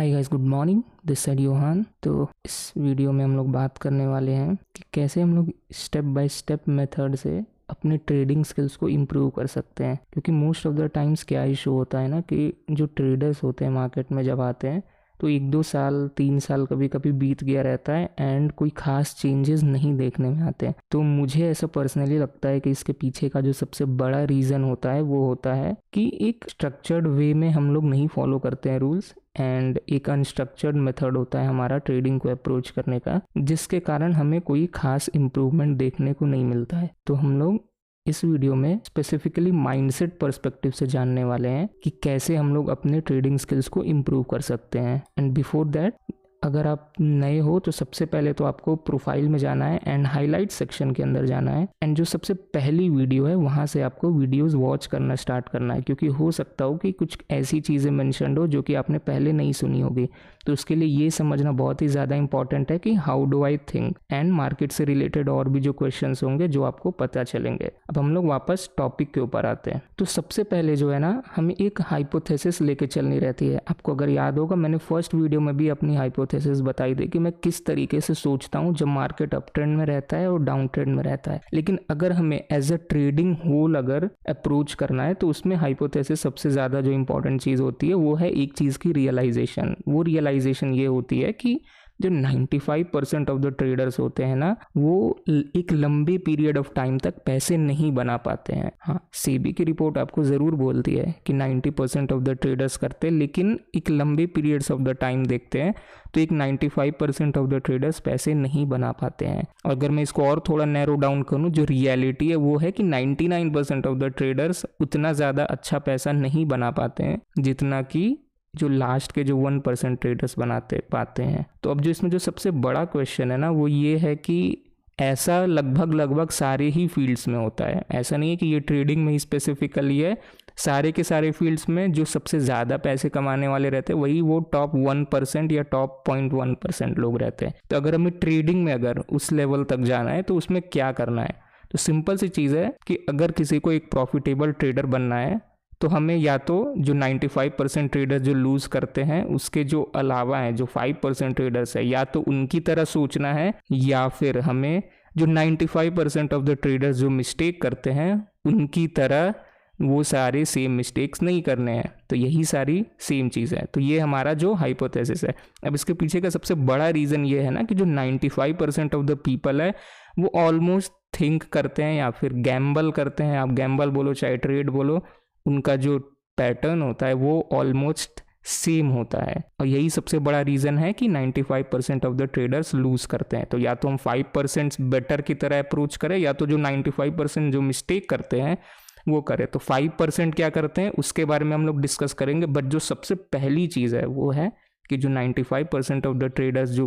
Hi guys, good morning. This side Yohan. तो इस video में हम लोग बात करने वाले हैं कि कैसे हम लोग स्टेप बाय स्टेप मेथड से अपने ट्रेडिंग स्किल्स को इम्प्रूव कर सकते हैं। क्योंकि मोस्ट ऑफ द टाइम्स क्या इशू होता है ना कि जो ट्रेडर्स होते हैं मार्केट में जब आते हैं तो 1-2 साल 3 साल कभी कभी बीत गया रहता है एंड कोई खास चेंजेस नहीं देखने में आते हैं। तो मुझे ऐसा पर्सनली लगता है कि इसके पीछे का जो सबसे बड़ा रीज़न होता है वो होता है कि एक स्ट्रक्चर्ड वे में हम लोग नहीं फॉलो करते हैं रूल्स, एंड एक अनस्ट्रक्चर्ड मेथड होता है हमारा ट्रेडिंग को अप्रोच करने का, जिसके कारण हमें कोई खास इम्प्रूवमेंट देखने को नहीं मिलता है। तो हम लोग इस वीडियो में स्पेसिफिकली माइंडसेट पर्सपेक्टिव से जानने वाले हैं कि कैसे हम लोग अपने ट्रेडिंग स्किल्स को इम्प्रूव कर सकते हैं। एंड बिफोर दैट, अगर आप नए हो तो सबसे पहले तो आपको प्रोफाइल में जाना है एंड हाईलाइट सेक्शन के अंदर जाना है, एंड जो सबसे पहली वीडियो है वहाँ से आपको वीडियोस वॉच करना स्टार्ट करना है। क्योंकि हो सकता हो कि कुछ ऐसी चीज़ें मेंशन्ड हो जो कि आपने पहले नहीं सुनी होगी। तो उसके लिए ये समझना बहुत ही ज़्यादा इंपॉर्टेंट है कि how do I think, and market से रिलेटेड और भी जो क्वेश्चंस होंगे जो आपको पता चलेंगे। अब हम लोग वापस टॉपिक के ऊपर आते हैं। तो सबसे पहले जो है ना, हमें एक हाइपोथेसिस लेके चलनी रहती है। आपको अगर याद होगा, मैंने फर्स्ट वीडियो में भी अपनी हाइपोथेसिस बताई थी कि मैं किस तरीके से सोचता हूँ जब मार्केट अप ट्रेंड में रहता है और डाउन ट्रेंड में रहता है। लेकिन अगर हमें एज अ ट्रेडिंग होल अगर अप्रोच करना है तो उसमें हाइपोथेसिस सबसे ज़्यादा जो इंपॉर्टेंट चीज़ होती है वो है एक चीज़ की रियलाइजेशन। वो रियलाइजेशन ये होती है कि जो 95% ऑफ द ट्रेडर्स होते हैं ना, वो एक लंबे पीरियड ऑफ टाइम तक पैसे नहीं बना पाते हैं। हाँ, सेबी की रिपोर्ट आपको ज़रूर बोलती है कि 90% ऑफ द ट्रेडर्स करते हैं, लेकिन एक लंबे पीरियड्स ऑफ द टाइम देखते हैं तो एक 95% ऑफ द ट्रेडर्स पैसे नहीं बना पाते हैं। और अगर मैं इसको और थोड़ा नैरो डाउन करूँ, जो रियलिटी है वो है कि 99% ऑफ द ट्रेडर्स उतना ज़्यादा अच्छा पैसा नहीं बना पाते हैं जितना कि जो लास्ट के जो 1% ट्रेडर्स बनाते पाते हैं। तो अब जो इसमें जो सबसे बड़ा क्वेश्चन है ना वो ये है कि ऐसा लगभग सारे ही फील्ड्स में होता है। ऐसा नहीं है कि ये ट्रेडिंग में ही स्पेसिफिकली है, सारे के सारे फील्ड्स में जो सबसे ज़्यादा पैसे कमाने वाले रहते हैं वही वो टॉप 1% या टॉप 0.1% लोग रहते हैं। तो अगर हमें ट्रेडिंग में अगर उस लेवल तक जाना है तो उसमें क्या करना है? तो सिंपल सी चीज़ है कि अगर किसी को एक प्रॉफिटेबल ट्रेडर बनना है तो हमें या तो जो 95% ट्रेडर्स जो लूज़ करते हैं उसके जो अलावा हैं जो 5% ट्रेडर्स है, या तो उनकी तरह सोचना है, या फिर हमें जो 95% ऑफ द ट्रेडर्स जो मिस्टेक करते हैं उनकी तरह वो सारे सेम मिस्टेक्स नहीं करने हैं। तो यही सारी सेम चीज़ है। तो ये हमारा जो हाइपोथेसिस है। अब इसके पीछे का सबसे बड़ा रीज़न ये है ना कि जो 95% ऑफ द पीपल है वो ऑलमोस्ट थिंक करते हैं या फिर गैम्बल करते हैं। आप गैम्बल बोलो चाहे ट्रेड बोलो, उनका जो पैटर्न होता है वो ऑलमोस्ट सेम होता है। और यही सबसे बड़ा रीज़न है कि 95% ऑफ द ट्रेडर्स लूज करते हैं। तो या तो हम 5% बेटर की तरह अप्रोच करें, या तो जो 95% जो मिस्टेक करते हैं वो करें। तो 5% क्या करते हैं उसके बारे में हम लोग डिस्कस करेंगे। बट जो सबसे पहली चीज़ है वो है कि जो 95% ऑफ द ट्रेडर्स जो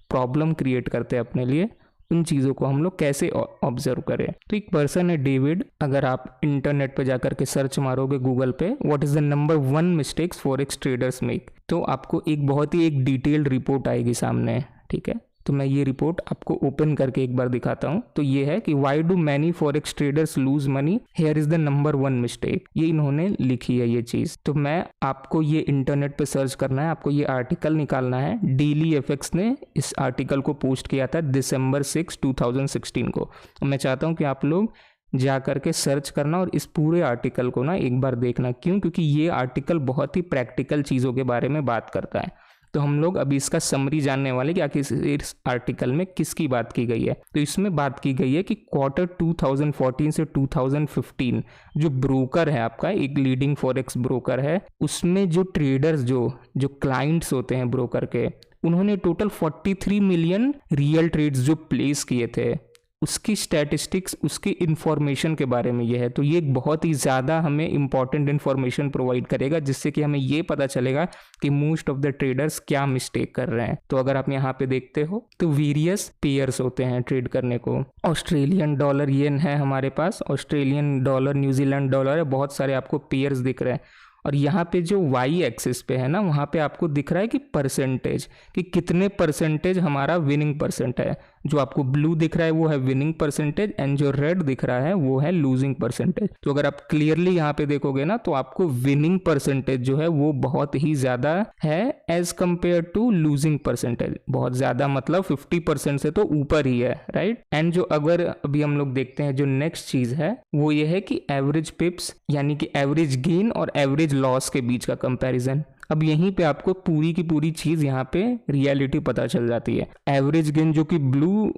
प्रॉब्लम क्रिएट करते हैं अपने लिए, उन चीज़ों को हम लोग कैसे ऑब्जर्व करें। तो एक पर्सन है डेविड, अगर आप इंटरनेट पे जाकर के सर्च मारोगे गूगल पे, what is the number 1 mistakes forex traders make, तो आपको एक बहुत ही एक डिटेल्ड रिपोर्ट आएगी सामने। ठीक है, तो मैं ये रिपोर्ट आपको ओपन करके एक बार दिखाता हूँ। तो ये है कि why do many forex traders lose money, here is the number 1 mistake. ये इन्होंने लिखी है ये चीज़। तो मैं आपको ये इंटरनेट पे सर्च करना है, आपको ये आर्टिकल निकालना है। डेली एफएक्स ने इस आर्टिकल को पोस्ट किया था December 6, 2016 को। मैं चाहता हूँ कि आप लोग जा करके सर्च करना और इस पूरे आर्टिकल को ना एक बार देखना। क्यों? क्योंकि ये आर्टिकल बहुत ही प्रैक्टिकल चीज़ों के बारे में बात करता है। तो हम लोग अभी इसका समरी जानने वाले कि आखिर इस आर्टिकल में किसकी बात की गई है। तो इसमें बात की गई है कि क्वार्टर 2014 से 2015 जो ब्रोकर है आपका, एक लीडिंग फॉरेक्स ब्रोकर है, उसमें जो ट्रेडर्स जो क्लाइंट्स होते हैं ब्रोकर के, उन्होंने टोटल 43 मिलियन रियल ट्रेड्स जो प्लेस किए थे। उसकी स्टैटिस्टिक्स, उसकी इन्फॉर्मेशन के बारे में ये है। तो ये एक बहुत ही ज़्यादा हमें इंपॉर्टेंट इन्फॉर्मेशन प्रोवाइड करेगा, जिससे कि हमें ये पता चलेगा कि मोस्ट ऑफ द ट्रेडर्स क्या मिस्टेक कर रहे हैं। तो अगर आप यहाँ पे देखते हो तो वेरियस पेयर्स होते हैं ट्रेड करने को। ऑस्ट्रेलियन डॉलर येन है हमारे पास, ऑस्ट्रेलियन डॉलर, न्यूजीलैंड डॉलर है, बहुत सारे आपको पेयर्स दिख रहे हैं। और यहाँ पे जो वाई एक्सिस पे है ना, वहाँ पे आपको दिख रहा है कि परसेंटेज, कि कितने परसेंटेज हमारा विनिंग परसेंट है। जो आपको ब्लू दिख रहा है वो है विनिंग परसेंटेज एंड जो रेड दिख रहा है वो है लूजिंग परसेंटेज। तो अगर आप क्लियरली यहाँ पे देखोगे ना तो आपको विनिंग परसेंटेज जो है वो बहुत ही ज्यादा है as compare to losing percentage. बहुत ज्यादा मतलब 50% से तो ऊपर ही है, राइट। एंड जो अगर अभी हम लोग देखते हैं जो नेक्स्ट चीज है वो ये है कि एवरेज पिप्स यानी कि एवरेज गेन और एवरेज लॉस के बीच का कंपैरिजन। अब यहीं पे आपको पूरी की पूरी चीज यहाँ पे रियलिटी पता चल जाती है। एवरेज गेन जो कि ब्लू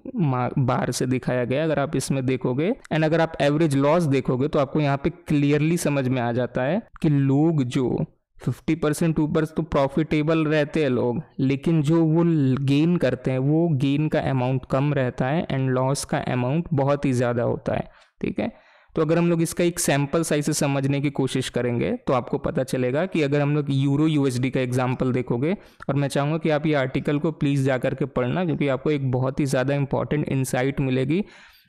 बार से दिखाया गया अगर आप इसमें देखोगे एंड अगर आप एवरेज लॉस देखोगे तो आपको यहाँ पे क्लियरली समझ में आ जाता है कि लोग जो 50% ऊपर तो प्रॉफिटेबल रहते हैं लोग, लेकिन जो वो गेन करते हैं वो गेन का अमाउंट कम रहता है एंड लॉस का अमाउंट बहुत ही ज़्यादा होता है, ठीक है। तो अगर हम लोग इसका एक सैंपल साइज से समझने की कोशिश करेंगे तो आपको पता चलेगा कि अगर हम लोग यूरो यूएसडी का एग्जांपल देखोगे, और मैं चाहूँगा कि आप ये आर्टिकल को प्लीज़ जा करके पढ़ना क्योंकि आपको एक बहुत ही ज़्यादा इंपॉर्टेंट इंसाइट मिलेगी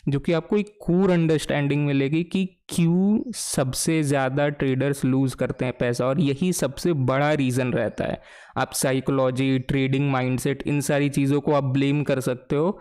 जो कि आपको एक कोर अंडरस्टैंडिंग मिलेगी कि क्यों सबसे ज़्यादा ट्रेडर्स लूज़ करते हैं पैसा, और यही सबसे बड़ा रीज़न रहता है। आप साइकोलॉजी, ट्रेडिंग माइंडसेट, इन सारी चीज़ों को आप ब्लेम कर सकते हो,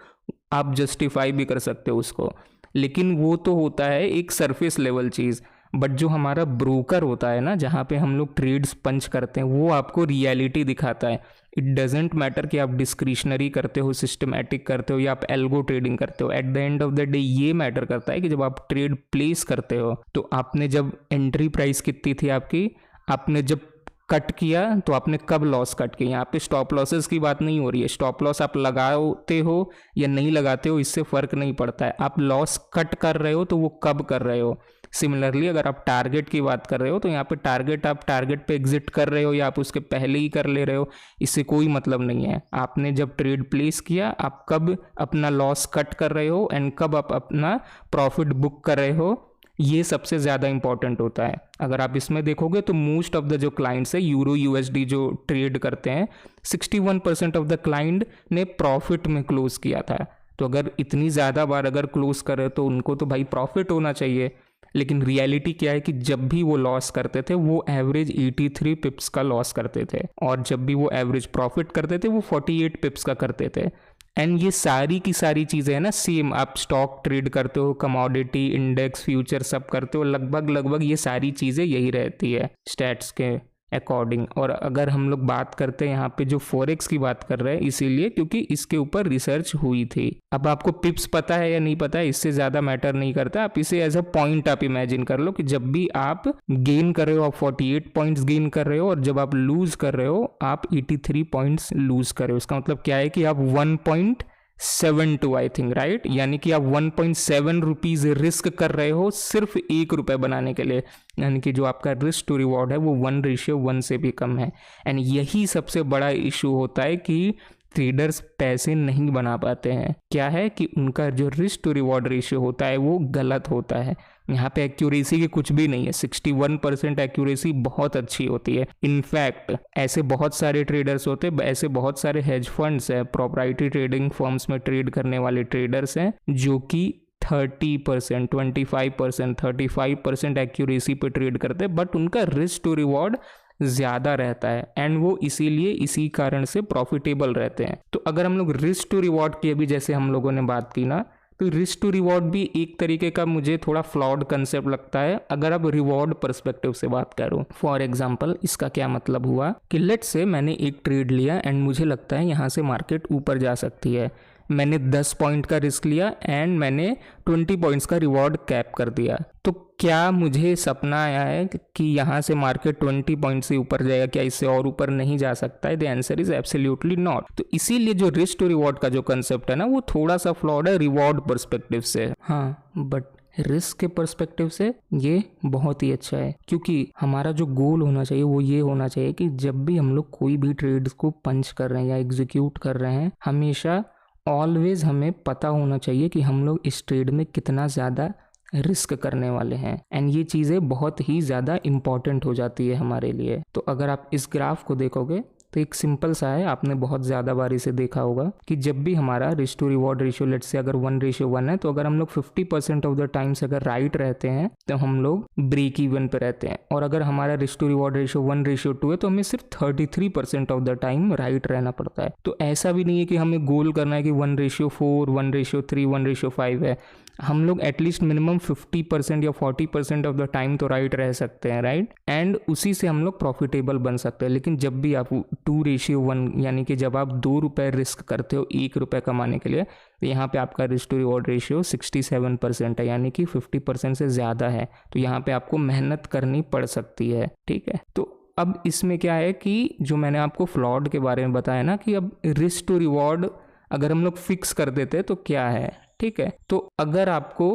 आप जस्टिफाई भी कर सकते हो उसको, लेकिन वो तो होता है एक सरफेस लेवल चीज़। बट जो हमारा ब्रोकर होता है ना, जहाँ पे हम लोग ट्रेड्स पंच करते हैं, वो आपको रियलिटी दिखाता है। इट डजेंट मैटर कि आप डिस्क्रिशनरी करते हो, सिस्टमैटिक करते हो या आप एल्गो ट्रेडिंग करते हो। At the end of the day ये मैटर करता है कि जब आप ट्रेड प्लेस करते हो तो आपने जब एंट्री प्राइस कितनी थी आपकी, आपने जब कट किया तो आपने कब लॉस कट किया। यहाँ पे स्टॉप लॉसेस की बात नहीं हो रही है। स्टॉप लॉस आप लगाते हो या नहीं लगाते हो इससे फर्क नहीं पड़ता है, आप लॉस कट कर रहे हो तो वो कब कर रहे हो। सिमिलरली अगर आप टारगेट की बात कर रहे हो तो यहाँ पे टारगेट, आप टारगेट पे एग्जिट कर रहे हो या आप उसके पहले ही कर ले रहे हो, इससे कोई मतलब नहीं है। आपने जब ट्रेड प्लेस किया आप कब अपना लॉस कट कर रहे हो एंड कब आप अपना प्रॉफिट बुक कर रहे हो, ये सबसे ज़्यादा इंपॉर्टेंट होता है। अगर आप इसमें देखोगे तो मोस्ट ऑफ द जो क्लाइंट्स है यूरो यूएसडी जो ट्रेड करते हैं, 61% ऑफ द क्लाइंट ने प्रॉफिट में क्लोज किया था। तो अगर इतनी ज़्यादा बार अगर क्लोज करे तो उनको तो भाई प्रॉफिट होना चाहिए। लेकिन रियलिटी क्या है कि जब भी वो लॉस करते थे वो एवरेज 83 पिप्स का लॉस करते थे, और जब भी वो एवरेज प्रॉफिट करते थे वो 48 पिप्स का करते थे। एंड ये सारी की सारी चीज़ें हैं ना सेम, आप स्टॉक ट्रेड करते हो, कमोडिटी, इंडेक्स, फ्यूचर सब करते हो, लगभग ये सारी चीज़ें यही रहती है स्टैट्स के अकॉर्डिंग। और अगर हम लोग बात करते हैं यहाँ पे जो फॉरेक्स की बात कर रहे हैं, इसीलिए क्योंकि इसके ऊपर रिसर्च हुई थी। अब आपको पिप्स पता है या नहीं पता है इससे ज़्यादा मैटर नहीं करता, आप इसे एज अ पॉइंट आप इमेजिन कर लो कि जब भी आप गेन कर रहे हो आप 48 पॉइंट्स गेन कर रहे हो, और जब आप लूज कर रहे हो आप 83 पॉइंट्स लूज कर रहे हो। इसका मतलब क्या है कि आप 1.72 आई थिंक, राइट, यानी कि आप 1.7 रुपीज रिस्क कर रहे हो सिर्फ 1 रुपये बनाने के लिए, यानी कि जो आपका रिस्क टू रिवॉर्ड है वो 1:1 से भी कम है। एंड यही सबसे बड़ा इशू होता है कि ट्रेडर्स पैसे नहीं बना पाते हैं। क्या है कि उनका जो रिस्क टू रिवॉर्ड रेशियो होता है वो गलत होता है। यहाँ पे एक्यूरेसी की कुछ भी नहीं है, 61% एक्यूरेसी बहुत अच्छी होती है। इनफैक्ट ऐसे बहुत सारे ट्रेडर्स होते हैं, ऐसे बहुत सारे हेज फंड्स हैं, प्रोप्राइटरी ट्रेडिंग फर्म्स में ट्रेड करने वाले ट्रेडर्स हैं जो कि 30%, 25%, 35% एक्यूरेसी पे ट्रेड करते हैं, बट उनका रिस्क टू रिवॉर्ड ज़्यादा रहता है एंड वो इसीलिए इसी कारण से प्रॉफिटेबल रहते हैं। तो अगर हम लोग रिस्क टू रिवॉर्ड की अभी जैसे हम लोगों ने बात की ना, तो रिस्क टू रिवॉर्ड भी एक तरीके का मुझे थोड़ा फ्लॉड कंसेप्ट लगता है अगर आप रिवॉर्ड पर्सपेक्टिव से बात करो। फॉर एग्जांपल इसका क्या मतलब हुआ कि लेट्स से मैंने एक ट्रेड लिया एंड मुझे लगता है यहाँ से मार्केट ऊपर जा सकती है। मैंने 10 पॉइंट का रिस्क लिया एंड मैंने 20 पॉइंट्स का रिवॉर्ड कैप कर दिया। तो क्या मुझे सपना आया है कि यहाँ से मार्केट 20 पॉइंट से ऊपर जाएगा, क्या इससे और ऊपर नहीं जा सकता है? The answer is absolutely not. तो इसीलिए जो रिस्क टू रिवॉर्ड का जो कंसेप्ट है ना वो थोड़ा सा फ्लॉड है रिवॉर्ड पर्सपेक्टिव से। हाँ, बट रिस्क के पर्सपेक्टिव से ये बहुत ही अच्छा है, क्योंकि हमारा जो गोल होना चाहिए वो ये होना चाहिए कि जब भी हम लोग कोई भी ट्रेड्स को पंच कर रहे हैं या एग्जीक्यूट कर रहे हैं, हमेशा ऑलवेज हमें पता होना चाहिए कि हम लोग इस ट्रेड में कितना ज़्यादा रिस्क करने वाले हैं। एंड ये चीज़ें बहुत ही ज़्यादा इम्पॉर्टेंट हो जाती है हमारे लिए। तो अगर आप इस ग्राफ को देखोगे तो एक सिंपल सा है, आपने बहुत ज़्यादा बार इसे देखा होगा कि जब भी हमारा risk to reward ratio let's say अगर 1:1 है, तो अगर हम लोग 50% ऑफ द टाइम्स अगर राइट रहते हैं तो हम लोग ब्रेक इवन पे रहते हैं, और अगर हमारा रिस्क टू रिवॉर्ड रेशियो 1:2 है तो हमें सिर्फ 33% ऑफ द टाइम राइट रहना पड़ता है। तो ऐसा भी नहीं है कि हमें गोल करना है कि 1:4, 1:3, 1:5 है, हम लोग एटलीस्ट मिनिमम 50% या 40% ऑफ द टाइम तो राइट रह सकते हैं, राइट, एंड उसी से हम लोग प्रॉफिटेबल बन सकते हैं। लेकिन जब भी आप 2:1 यानी कि जब आप 2 रुपये रिस्क करते हो 1 रुपये कमाने के लिए, तो यहाँ पे आपका रिस्क टू रिवॉर्ड रेशियो 67% है, यानी कि 50% से ज़्यादा है। तो यहाँ पे आपको मेहनत करनी पड़ सकती है, ठीक है। तो अब इसमें क्या है कि जो मैंने आपको फ्लॉड के बारे में बताया ना, कि अब रिस्क टू रिवॉर्ड अगर हम लोग फिक्स कर देते तो क्या है, ठीक है। तो अगर आपको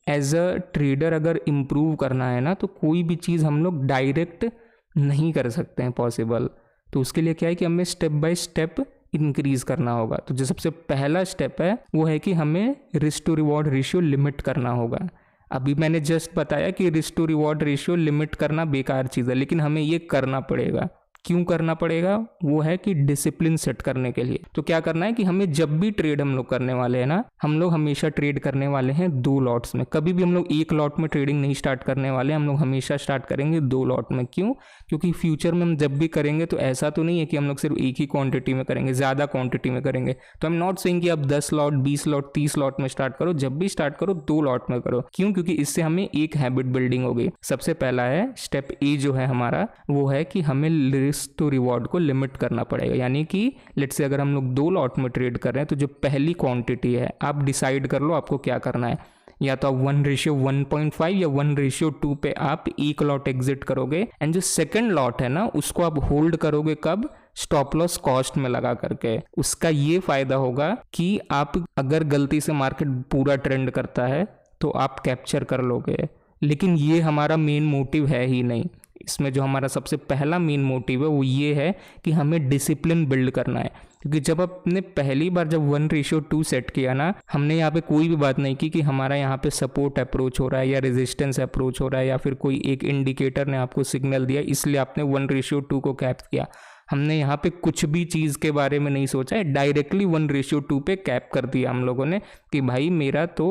एज अ ट्रेडर अगर इम्प्रूव करना है ना, तो कोई भी चीज़ हम लोग डायरेक्ट नहीं कर सकते हैं पॉसिबल। तो उसके लिए क्या है कि हमें स्टेप बाय स्टेप इंक्रीज करना होगा। तो जो सबसे पहला स्टेप है वो है कि हमें risk to reward ratio limit करना होगा। अभी मैंने जस्ट बताया कि risk to reward ratio limit करना बेकार चीज़ है, लेकिन हमें ये करना पड़ेगा। क्यों करना पड़ेगा? वो है कि डिसिप्लिन सेट करने के लिए। तो क्या करना है कि हमें जब भी ट्रेड हम लोग करने वाले हैं ना, हम लोग हमेशा ट्रेड करने वाले हैं 2 लॉट्स में। कभी भी हम लोग 1 लॉट में ट्रेडिंग नहीं स्टार्ट करने वाले, हम लोग हमेशा स्टार्ट करेंगे 2 लॉट में। क्यों? क्योंकि फ्यूचर में हम जब भी करेंगे तो ऐसा तो नहीं है कि हम लोग सिर्फ एक ही क्वांटिटी में करेंगे, ज़्यादा क्वांटिटी में करेंगे। तो आई एम नॉट सेइंग कि आप 10 लॉट, 20 लॉट, 30 लॉट में स्टार्ट करो। जब भी स्टार्ट करो 2 लॉट में करो। क्यों? क्योंकि इससे हमें एक हैबिट बिल्डिंग होगी। सबसे पहला है स्टेप ए जो है हमारा, वो है कि हमें रिस्क टू रिवॉर्ड को लिमिट करना पड़ेगा। यानी कि लेट्स से अगर हम लोग 2 लॉट में ट्रेड कर रहे हैं, तो जो पहली क्वांटिटी है आप डिसाइड कर लो आपको क्या करना है। या तो आप 1:1.5 या 1:2 पे आप 1 लॉट एग्जिट करोगे, एंड जो सेकंड लॉट है ना उसको आप होल्ड करोगे। कब? स्टॉप लॉस कॉस्ट में लगा करके। उसका ये फायदा होगा कि आप अगर गलती से मार्केट पूरा ट्रेंड करता है तो आप कैप्चर कर लोगे। लेकिन ये हमारा मेन मोटिव है ही नहीं। इसमें जो हमारा सबसे पहला मेन मोटिव है वो ये है कि हमें डिसिप्लिन बिल्ड करना है। क्योंकि जब आपने पहली बार जब 1:2 सेट किया ना, हमने यहाँ पे कोई भी बात नहीं की कि हमारा यहाँ पे सपोर्ट अप्रोच हो रहा है या रेजिस्टेंस अप्रोच हो रहा है, या फिर कोई एक इंडिकेटर ने आपको सिग्नल दिया इसलिए आपने 1:2 को कैप किया। हमने यहाँ पे कुछ भी चीज़ के बारे में नहीं सोचा है, डायरेक्टली 1:2 पे कैप कर दिया हम लोगों ने कि भाई मेरा तो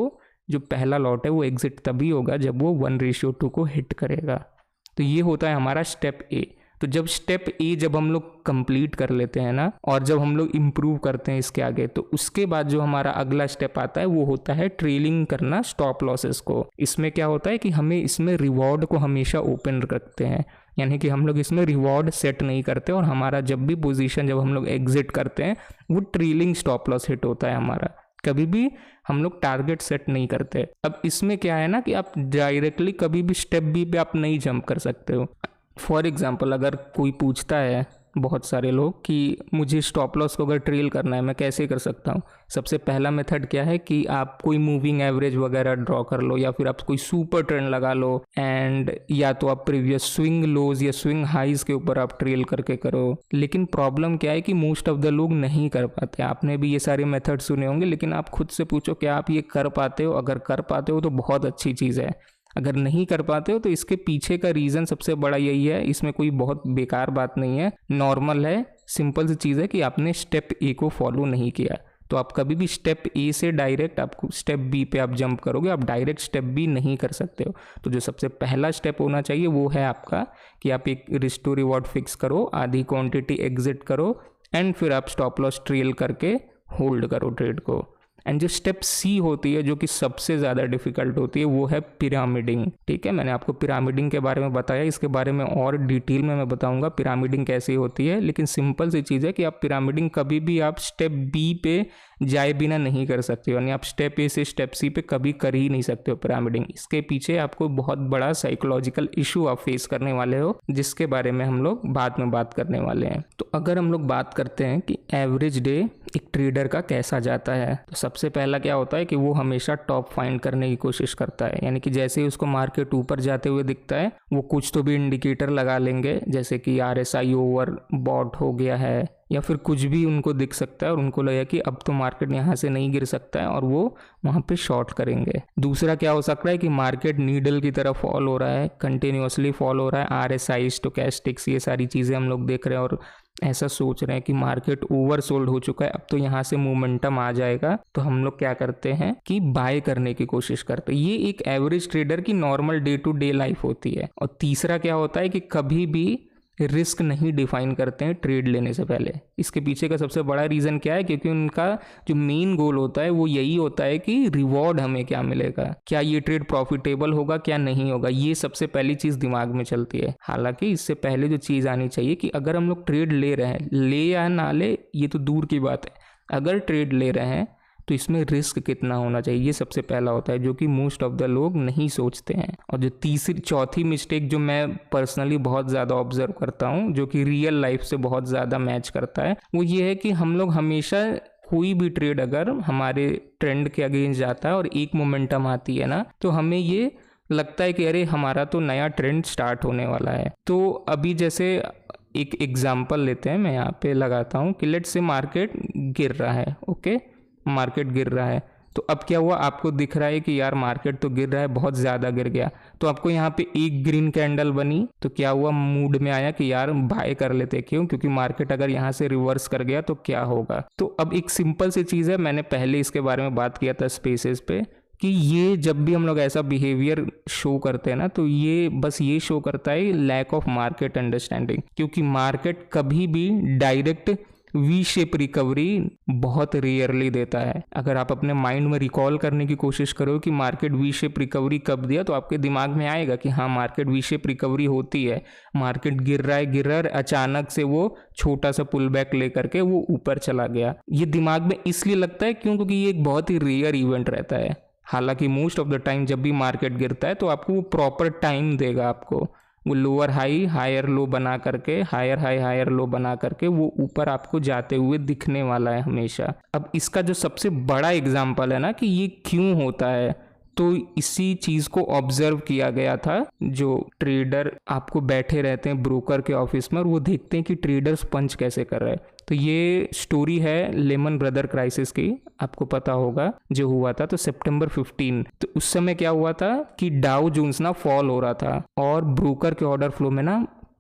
जो पहला लॉट है वो एग्जिट तभी होगा जब वो 1:2 को हिट करेगा। तो ये होता है हमारा स्टेप ए। तो जब स्टेप ए जब हम लोग कंप्लीट कर लेते हैं ना, और जब हम लोग इम्प्रूव करते हैं इसके आगे, तो उसके बाद जो हमारा अगला स्टेप आता है वो होता है ट्रेलिंग करना स्टॉप लॉसेस को। इसमें क्या होता है कि हमें इसमें रिवॉर्ड को हमेशा ओपन रखते हैं, यानी कि हम लोग इसमें रिवॉर्ड सेट नहीं करते, और हमारा जब भी पोजीशन जब हम लोग एग्जिट करते हैं वो ट्रेलिंग स्टॉप लॉस हिट होता है हमारा। कभी भी हम लोग टारगेट सेट नहीं करते। अब इसमें क्या है ना कि आप डायरेक्टली कभी भी स्टेप बी पे आप नहीं जंप कर सकते हो। फॉर एग्जांपल अगर कोई पूछता है बहुत सारे लोग कि मुझे स्टॉप लॉस को अगर ट्रेल करना है मैं कैसे कर सकता हूँ, सबसे पहला मेथड क्या है कि आप कोई मूविंग एवरेज वगैरह ड्रॉ कर लो, या फिर आप कोई सुपर ट्रेंड लगा लो, एंड या तो आप प्रीवियस स्विंग लोज या स्विंग हाइज के ऊपर आप ट्रेल करके करो। लेकिन प्रॉब्लम क्या है कि मोस्ट ऑफ द लोग नहीं कर पाते। आपने भी ये सारे मेथड सुने होंगे, लेकिन आप खुद से पूछो क्या आप ये कर पाते हो? अगर कर पाते हो तो बहुत अच्छी चीज़ है, अगर नहीं कर पाते हो तो इसके पीछे का रीज़न सबसे बड़ा यही है। इसमें कोई बहुत बेकार बात नहीं है, नॉर्मल है, सिंपल सी चीज़ है कि आपने स्टेप ए को फॉलो नहीं किया। तो आप कभी भी स्टेप ए से डायरेक्ट आपको स्टेप बी पे आप जंप करोगे, आप डायरेक्ट स्टेप बी नहीं कर सकते हो। तो जो सबसे पहला स्टेप होना चाहिए वो है आपका कि आप एक रिस्क टू रिवॉर्ड फिक्स करो, आधी क्वांटिटी एग्जिट करो, एंड फिर आप स्टॉप लॉस ट्रेल करके होल्ड करो ट्रेड को। एंड जो स्टेप सी होती है जो कि सबसे ज़्यादा डिफिकल्ट होती है वो है पिरामिडिंग। ठीक है, मैंने आपको पिरामिडिंग के बारे में बताया, इसके बारे में और डिटेल में मैं बताऊंगा पिरामिडिंग कैसी होती है। लेकिन सिंपल सी चीज़ है कि आप पिरामिडिंग कभी भी आप स्टेप बी पे जाए बिना नहीं कर सकते हो, यानी आप स्टेप ए से स्टेप सी पे कभी कर ही नहीं सकते हो पिरामिडिंग। इसके पीछे आपको बहुत बड़ा साइकोलॉजिकल इशू आप फेस करने वाले हो, जिसके बारे में हम लोग बाद में बात करने वाले हैं। तो अगर हम लोग बात करते हैं कि एवरेज डे एक ट्रेडर का कैसा जाता है, तो सबसे पहला क्या होता है कि वो हमेशा टॉप फाइंड करने की कोशिश करता है। यानी कि जैसे ही उसको मार्केट ऊपर जाते हुए दिखता है वो कुछ तो भी इंडिकेटर लगा लेंगे, जैसे कि RSI ओवर बॉट हो गया है, या फिर कुछ भी उनको दिख सकता है और उनको लगेगा कि अब तो मार्केट यहाँ से नहीं गिर सकता है, और वो वहाँ पे शॉर्ट करेंगे। दूसरा क्या हो सकता है कि मार्केट नीडल की तरफ फॉल हो रहा है, कंटिन्यूसली फॉल हो रहा है, RSI, स्टोचैस्टिक्स, ये सारी चीज़ें हम लोग देख रहे हैं, और ऐसा सोच रहे हैं कि मार्केट ओवरसोल्ड हो चुका है, अब तो यहाँ से मोमेंटम आ जाएगा, तो हम लोग क्या करते हैं कि बाय करने की कोशिश करते हैं। ये एक एवरेज ट्रेडर की normal day to day life होती है। और तीसरा क्या होता है कि कभी भी रिस्क नहीं डिफाइन करते हैं ट्रेड लेने से पहले। इसके पीछे का सबसे बड़ा रीज़न क्या है? क्योंकि उनका जो मेन गोल होता है वो यही होता है कि रिवॉर्ड हमें क्या मिलेगा, क्या ये ट्रेड प्रॉफिटेबल होगा, क्या नहीं होगा, ये सबसे पहली चीज़ दिमाग में चलती है। हालांकि इससे पहले जो चीज़ आनी चाहिए कि अगर हम लोग ट्रेड ले रहे हैं, ले या ना ले ये तो दूर की बात है, अगर ट्रेड ले रहे हैं तो इसमें रिस्क कितना होना चाहिए, ये सबसे पहला होता है, जो कि मोस्ट ऑफ द लोग नहीं सोचते हैं। और जो चौथी मिस्टेक जो मैं पर्सनली बहुत ज़्यादा ऑब्जर्व करता हूँ, जो कि रियल लाइफ से बहुत ज़्यादा मैच करता है, वो ये है कि हम लोग हमेशा कोई भी ट्रेड अगर हमारे ट्रेंड के अगेंस्ट जाता है और एक मोमेंटम आती है ना, तो हमें ये लगता है कि अरे हमारा तो नया ट्रेंड स्टार्ट होने वाला है। तो अभी जैसे एक एग्जाम्पल लेते हैं, मैं यहाँ पे लगाता हूँ कि लेट्स से मार्केट गिर रहा है, ओके, मार्केट गिर रहा है, तो अब क्या हुआ, आपको दिख रहा है कि यार मार्केट तो गिर रहा है, बहुत ज़्यादा गिर गया, तो आपको यहाँ पे एक ग्रीन कैंडल बनी, तो क्या हुआ, मूड में आया कि यार बाय कर लेते। क्यों? क्योंकि मार्केट अगर यहाँ से रिवर्स कर गया तो क्या होगा। तो अब एक सिंपल सी चीज़ है, मैंने पहले इसके बारे में बात किया था स्पेसेस पे, कि ये जब भी हम लोग ऐसा बिहेवियर शो करते हैं ना, तो ये बस ये शो करता है लैक ऑफ मार्केट अंडरस्टैंडिंग। क्योंकि मार्केट कभी भी डायरेक्ट वी शेप रिकवरी बहुत रेयरली देता है। अगर आप अपने माइंड में रिकॉल करने की कोशिश करो कि मार्केट वी शेप रिकवरी कब दिया, तो आपके दिमाग में आएगा कि हाँ मार्केट वी शेप रिकवरी होती है, मार्केट गिर रहा है, अचानक से वो छोटा सा पुल बैक लेकर के वो ऊपर चला गया। ये दिमाग में इसलिए लगता है क्योंकि ये एक बहुत ही रेयर इवेंट रहता है। हालांकि मोस्ट ऑफ द टाइम जब भी मार्केट गिरता है तो आपको वो प्रॉपर टाइम देगा, आपको वो लोअर हाई हायर लो बना करके, हायर हाई हायर लो बना करके वो ऊपर आपको जाते हुए दिखने वाला है हमेशा। अब इसका जो सबसे बड़ा एग्जाम्पल है ना कि ये क्यों होता है, तो इसी चीज़ को ऑब्जर्व किया गया था। जो ट्रेडर आपको बैठे रहते हैं ब्रोकर के ऑफिस में और वो देखते हैं कि ट्रेडर्स पंच कैसे कर रहे हैं। तो ये स्टोरी है लेमन ब्रदर क्राइसिस की, आपको पता होगा जो हुआ था। तो सितंबर 15, तो उस समय क्या हुआ था कि डाउ जोन्स ना फॉल हो रहा था और ब्रोकर के ऑर्डर फ्लो में ना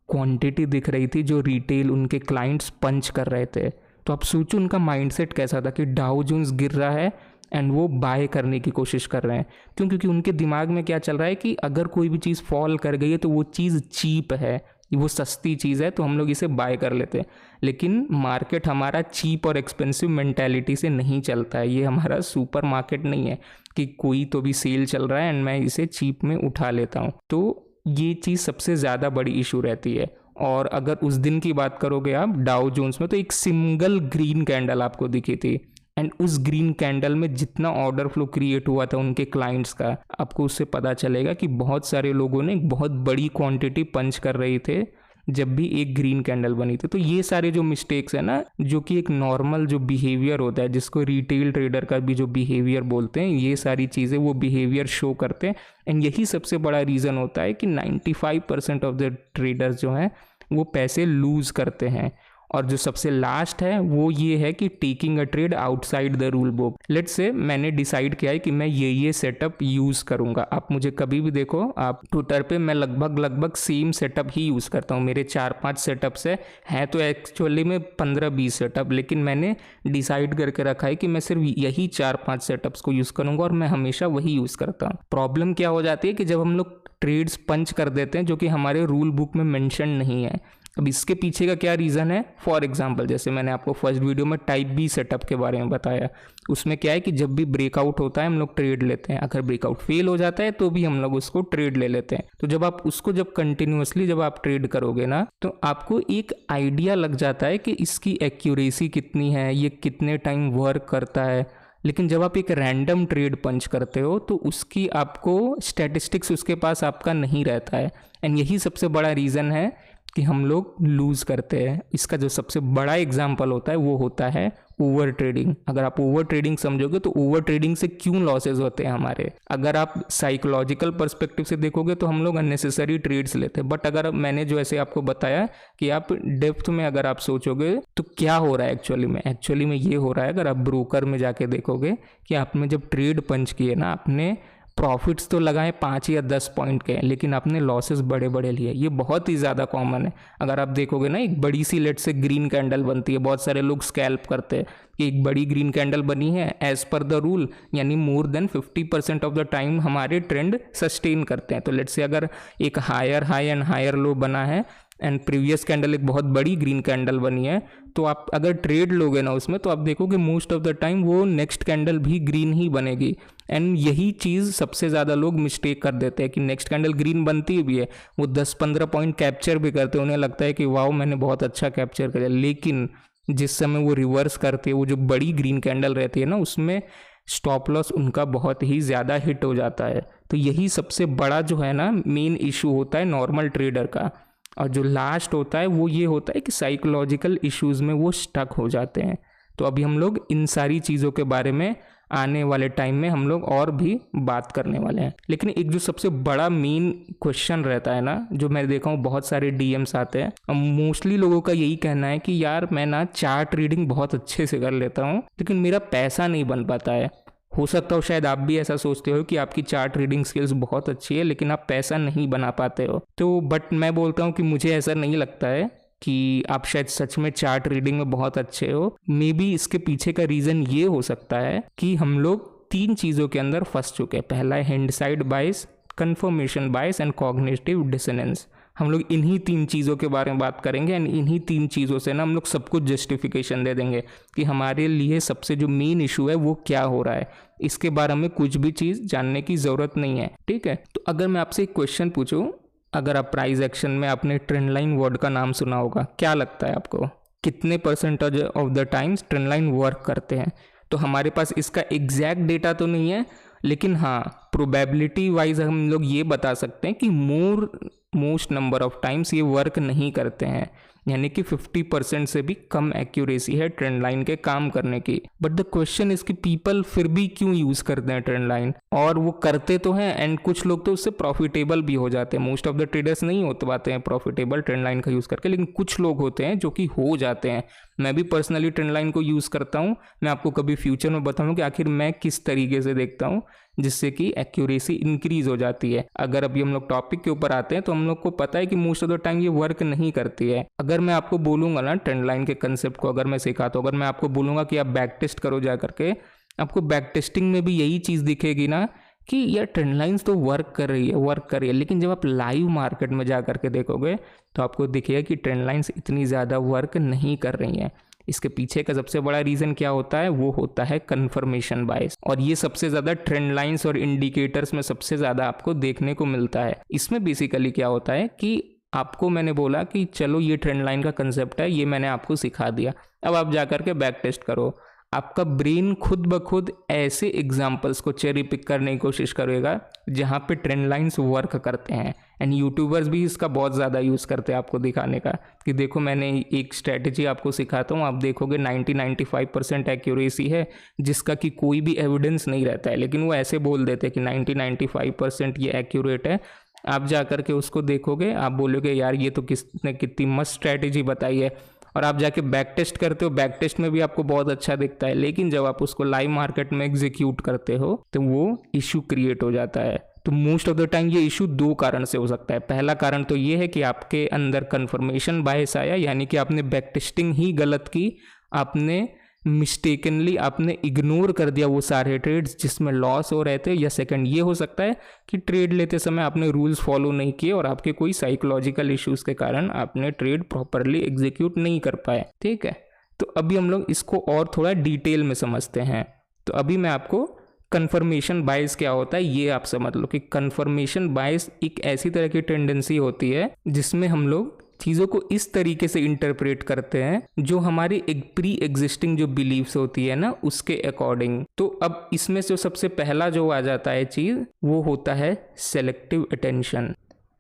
क्वांटिटी दिख रही थी जो रिटेल उनके क्लाइंट्स पंच कर रहे थे। तो आप सोचो उनका माइंडसेट कैसा था कि डाउ जोन्स गिर रहा है एंड वो बाय करने की कोशिश कर रहे हैं। क्यों? क्योंकि उनके दिमाग में क्या चल रहा है कि अगर कोई भी चीज़ फॉल कर गई है तो वो चीज़ चीप है, वो सस्ती चीज़ है, तो हम लोग इसे बाय कर लेते हैं। लेकिन मार्केट हमारा चीप और एक्सपेंसिव मेंटालिटी से नहीं चलता है। ये हमारा सुपर मार्केट नहीं है कि कोई तो भी सेल चल रहा है एंड मैं इसे चीप में उठा लेता हूँ। तो ये चीज़ सबसे ज़्यादा बड़ी इशू रहती है। और अगर उस दिन की बात करोगे आप डाउ जोन्स में, तो एक सिंगल ग्रीन कैंडल आपको दिखी थी एंड उस ग्रीन कैंडल में जितना ऑर्डर फ्लो क्रिएट हुआ था उनके क्लाइंट्स का, आपको उससे पता चलेगा कि बहुत सारे लोगों ने बहुत बड़ी क्वांटिटी पंच कर रही थे जब भी एक ग्रीन कैंडल बनी थी। तो ये सारे जो मिस्टेक्स है ना, जो कि एक नॉर्मल जो बिहेवियर होता है, जिसको रिटेल ट्रेडर का भी जो बिहेवियर बोलते हैं, ये सारी चीज़ें वो बिहेवियर शो करते हैं। एंड यही सबसे बड़ा रीज़न होता है कि 95% ऑफ द ट्रेडर्स जो हैं वो पैसे लूज़ करते हैं। और जो सबसे लास्ट है वो ये है कि taking a trade outside the rule book. Let's say मैंने डिसाइड किया है कि मैं ये सेटअप यूज़ करूँगा। आप मुझे कभी भी देखो, आप ट्विटर पे मैं लगभग सेम सेटअप ही यूज़ करता हूँ। मेरे 4-5 सेटअप्स हैं तो एक्चुअली में 15-20 सेटअप, लेकिन मैंने डिसाइड करके रखा है कि मैं सिर्फ यही 4-5 सेटअप्स को यूज़ करूँगा और मैं हमेशा वही यूज़ करता हूँ। प्रॉब्लम क्या हो जाती है कि जब हम लोग ट्रेड्स पंच कर देते हैं जो कि हमारे रूल बुक में मेंशन नहीं है। अब इसके पीछे का क्या रीज़न है? फॉर एग्जांपल जैसे मैंने आपको फर्स्ट वीडियो में टाइप बी सेटअप के बारे में बताया, उसमें क्या है कि जब भी ब्रेकआउट होता है हम लोग ट्रेड लेते हैं, अगर ब्रेकआउट फेल हो जाता है तो भी हम लोग उसको ट्रेड ले लेते हैं। तो जब आप उसको कंटिन्यूअसली जब आप ट्रेड करोगे ना, तो आपको एक आइडिया लग जाता है कि इसकी एक्यूरेसी कितनी है, ये कितने टाइम वर्क करता है। लेकिन जब आप एक रैंडम ट्रेड पंच करते हो तो उसकी आपको स्टैटिस्टिक्स उसके पास आपका नहीं रहता है। एंड यही सबसे बड़ा रीज़न है कि हम लोग लूज़ करते हैं। इसका जो सबसे बड़ा एग्जाम्पल होता है वो होता है ओवर ट्रेडिंग। अगर आप ओवर ट्रेडिंग समझोगे तो ओवर ट्रेडिंग से क्यों लॉसेज होते हैं हमारे, अगर आप साइकोलॉजिकल पर्सपेक्टिव से देखोगे तो हम लोग अननेसेसरी ट्रेड्स लेते हैं। बट अगर मैंने जो ऐसे आपको बताया कि आप डेप्थ में अगर आप सोचोगे तो क्या हो रहा है एक्चुअली में ये हो रहा है, अगर आप ब्रोकर में जाके देखोगे कि आपने जब ट्रेड पंच किए ना, आपने प्रॉफिट्स तो लगाए 5 या 10 पॉइंट के, लेकिन आपने लॉसेस बड़े बड़े लिए। ये बहुत ही ज़्यादा कॉमन है। अगर आप देखोगे ना, एक बड़ी सी लेट से ग्रीन कैंडल बनती है, बहुत सारे लोग स्कैल्प करते हैं कि एक बड़ी ग्रीन कैंडल बनी है एज पर द रूल, यानी more than 50% of the time हमारे ट्रेंड सस्टेन करते हैं। तो लेट्स से अगर एक higher high and higher low बना है एंड प्रीवियस कैंडल एक बहुत बड़ी ग्रीन कैंडल बनी है, तो आप अगर ट्रेड लोगे ना उसमें, तो आप देखोगे मोस्ट ऑफ द टाइम वो नेक्स्ट कैंडल भी ग्रीन ही बनेगी। एंड यही चीज़ सबसे ज़्यादा लोग मिस्टेक कर देते हैं कि नेक्स्ट कैंडल ग्रीन बनती भी है, वो 10-15 पॉइंट कैप्चर भी करते हैं, उन्हें लगता है कि वाओ मैंने बहुत अच्छा कैप्चर किया, लेकिन जिस समय वो रिवर्स करते हैं, वो जो बड़ी ग्रीन कैंडल रहती है ना, उसमें स्टॉप लॉस उनका बहुत ही ज़्यादा हिट हो जाता है। तो यही सबसे बड़ा जो है ना मेन इशू होता है नॉर्मल ट्रेडर का। और जो लास्ट होता है वो ये होता है कि साइकोलॉजिकल इश्यूज़ में वो स्टक हो जाते हैं। तो अभी हम लोग इन सारी चीज़ों के बारे में आने वाले टाइम में हम लोग और भी बात करने वाले हैं। लेकिन एक जो सबसे बड़ा मेन क्वेश्चन रहता है ना, जो मैं देखा हूँ बहुत सारे डीएम्स आते हैं, मोस्टली लोगों का यही कहना है कि यार मैं ना चार्ट रीडिंग बहुत अच्छे से कर लेता हूँ, लेकिन मेरा पैसा नहीं बन पाता है। हो सकता हो शायद आप भी ऐसा सोचते हो कि आपकी चार्ट रीडिंग स्किल्स बहुत अच्छी है, लेकिन आप पैसा नहीं बना पाते हो। तो बट मैं बोलता हूँ कि मुझे ऐसा नहीं लगता है कि आप शायद सच में चार्ट रीडिंग में बहुत अच्छे हो। मे बी इसके पीछे का रीज़न ये हो सकता है कि हम लोग 3 चीज़ों के अंदर फंस चुके हैं। पहला है hindsight bias, confirmation bias and cognitive dissonance. हम लोग इन्हीं 3 चीज़ों के बारे में बात करेंगे एंड इन्हीं 3 चीज़ों से ना हम लोग सब कुछ जस्टिफिकेशन दे देंगे कि हमारे लिए सबसे जो मेन इशू है वो क्या हो रहा है। इसके बारे में कुछ भी चीज़ जानने की ज़रूरत नहीं है, ठीक है। तो अगर मैं आपसे एक क्वेश्चन पूछूं, अगर आप प्राइस एक्शन में आपने ट्रेंड लाइन वर्ड का नाम सुना होगा, क्या लगता है आपको कितने percentage of the times trend line work करते हैं? तो हमारे पास इसका एग्जैक्ट डेटा तो नहीं है, लेकिन हाँ प्रोबेबिलिटी वाइज हम लोग ये बता सकते हैं कि मोस्ट नंबर ऑफ टाइम्स ये वर्क नहीं करते हैं, यानी कि 50% से भी कम एक्यूरेसी है ट्रेंड लाइन के काम करने की। बट द क्वेश्चन इज कि पीपल फिर भी क्यों यूज करते हैं ट्रेंड लाइन? और वो करते तो हैं एंड कुछ लोग तो उससे प्रॉफिटेबल भी हो जाते हैं। मोस्ट ऑफ द ट्रेडर्स नहीं हो पाते हैं प्रॉफिटेबल ट्रेंड लाइन का यूज करके, लेकिन कुछ लोग होते हैं जो कि हो जाते हैं। मैं भी पर्सनली ट्रेंड लाइन को यूज करता हूँ। मैं आपको कभी फ्यूचर में बताऊँ कि आखिर मैं किस तरीके से देखता हूँ जिससे कि एक्यूरेसी इंक्रीज हो जाती है। अगर अभी हम लोग टॉपिक के ऊपर आते हैं तो हम लोग को पता है कि मोस्ट ऑफ द टाइम ये वर्क नहीं करती है। अगर मैं आपको बोलूंगा ना ट्रेंड लाइन के कंसेप्ट को अगर मैं सिखाता हूँ, अगर मैं आपको बोलूंगा कि आप बैक टेस्ट करो जा करके, आपको बैक टेस्टिंग में भी यही चीज़ दिखेगी ना कि यार ट्रेंड लाइन्स तो वर्क कर रही है, लेकिन जब आप लाइव मार्केट में जा करके देखोगे तो आपको दिखेगा कि ट्रेंड लाइन्स इतनी ज़्यादा वर्क नहीं कर रही हैं। इसके पीछे का सबसे बड़ा रीज़न क्या होता है? वो होता है कन्फर्मेशन बायस। और ये सबसे ज़्यादा ट्रेंड लाइंस और इंडिकेटर्स में सबसे ज़्यादा आपको देखने को मिलता है। इसमें बेसिकली क्या होता है कि आपको मैंने बोला कि चलो ये ट्रेंड लाइन का कंसेप्ट है, ये मैंने आपको सिखा दिया, अब आप जा करके बैक टेस्ट करो। आपका ब्रेन खुद ब खुद ऐसे एग्जाम्पल्स को चेरी पिक करने की कोशिश करेगा जहाँ पे ट्रेंड लाइंस वर्क करते हैं। एंड यूट्यूबर्स भी इसका बहुत ज़्यादा यूज़ करते हैं आपको दिखाने का कि देखो मैंने एक स्ट्रैटेजी आपको सिखाता हूँ, आप देखोगे 90-95% एक्यूरेसी है, जिसका कि कोई भी एविडेंस नहीं रहता है, लेकिन वो ऐसे बोल देते हैं कि 90-95% ये एक्यूरेट है। आप जा करके उसको देखोगे, आप बोलोगे यार ये तो किसने कितनी मस्त स्ट्रैटेजी बताई है, और आप जाके बैक टेस्ट करते हो, बैक टेस्ट में भी आपको बहुत अच्छा दिखता है, लेकिन जब आप उसको लाइव मार्केट में एग्जीक्यूट करते हो तो वो इशू क्रिएट हो जाता है। तो मोस्ट ऑफ द टाइम ये इशू 2 कारण से हो सकता है। पहला कारण तो ये है कि आपके अंदर कन्फर्मेशन बायस आया, यानी कि आपने बैक टेस्टिंग ही गलत की, आपने मिस्टेकनली आपने इग्नोर कर दिया वो सारे ट्रेड्स जिसमें लॉस हो रहे थे। या सेकंड ये हो सकता है कि ट्रेड लेते समय आपने रूल्स फॉलो नहीं किए और आपके कोई साइकोलॉजिकल इश्यूज के कारण आपने ट्रेड प्रॉपरली एग्जीक्यूट नहीं कर पाए, ठीक है। तो अभी हम लोग इसको और थोड़ा डिटेल में समझते हैं। तो अभी मैं आपको कन्फर्मेशन बायस क्या होता है ये आप समझ लो कि कन्फर्मेशन बायस एक ऐसी तरह की टेंडेंसी होती है जिसमें हम लोग चीज़ों को इस तरीके से इंटरप्रेट करते हैं जो हमारी एक प्री एग्जिस्टिंग जो बिलीव्स होती है ना उसके अकॉर्डिंग। तो अब इसमें जो सबसे पहला जो आ जाता है चीज़ वो होता है सेलेक्टिव अटेंशन।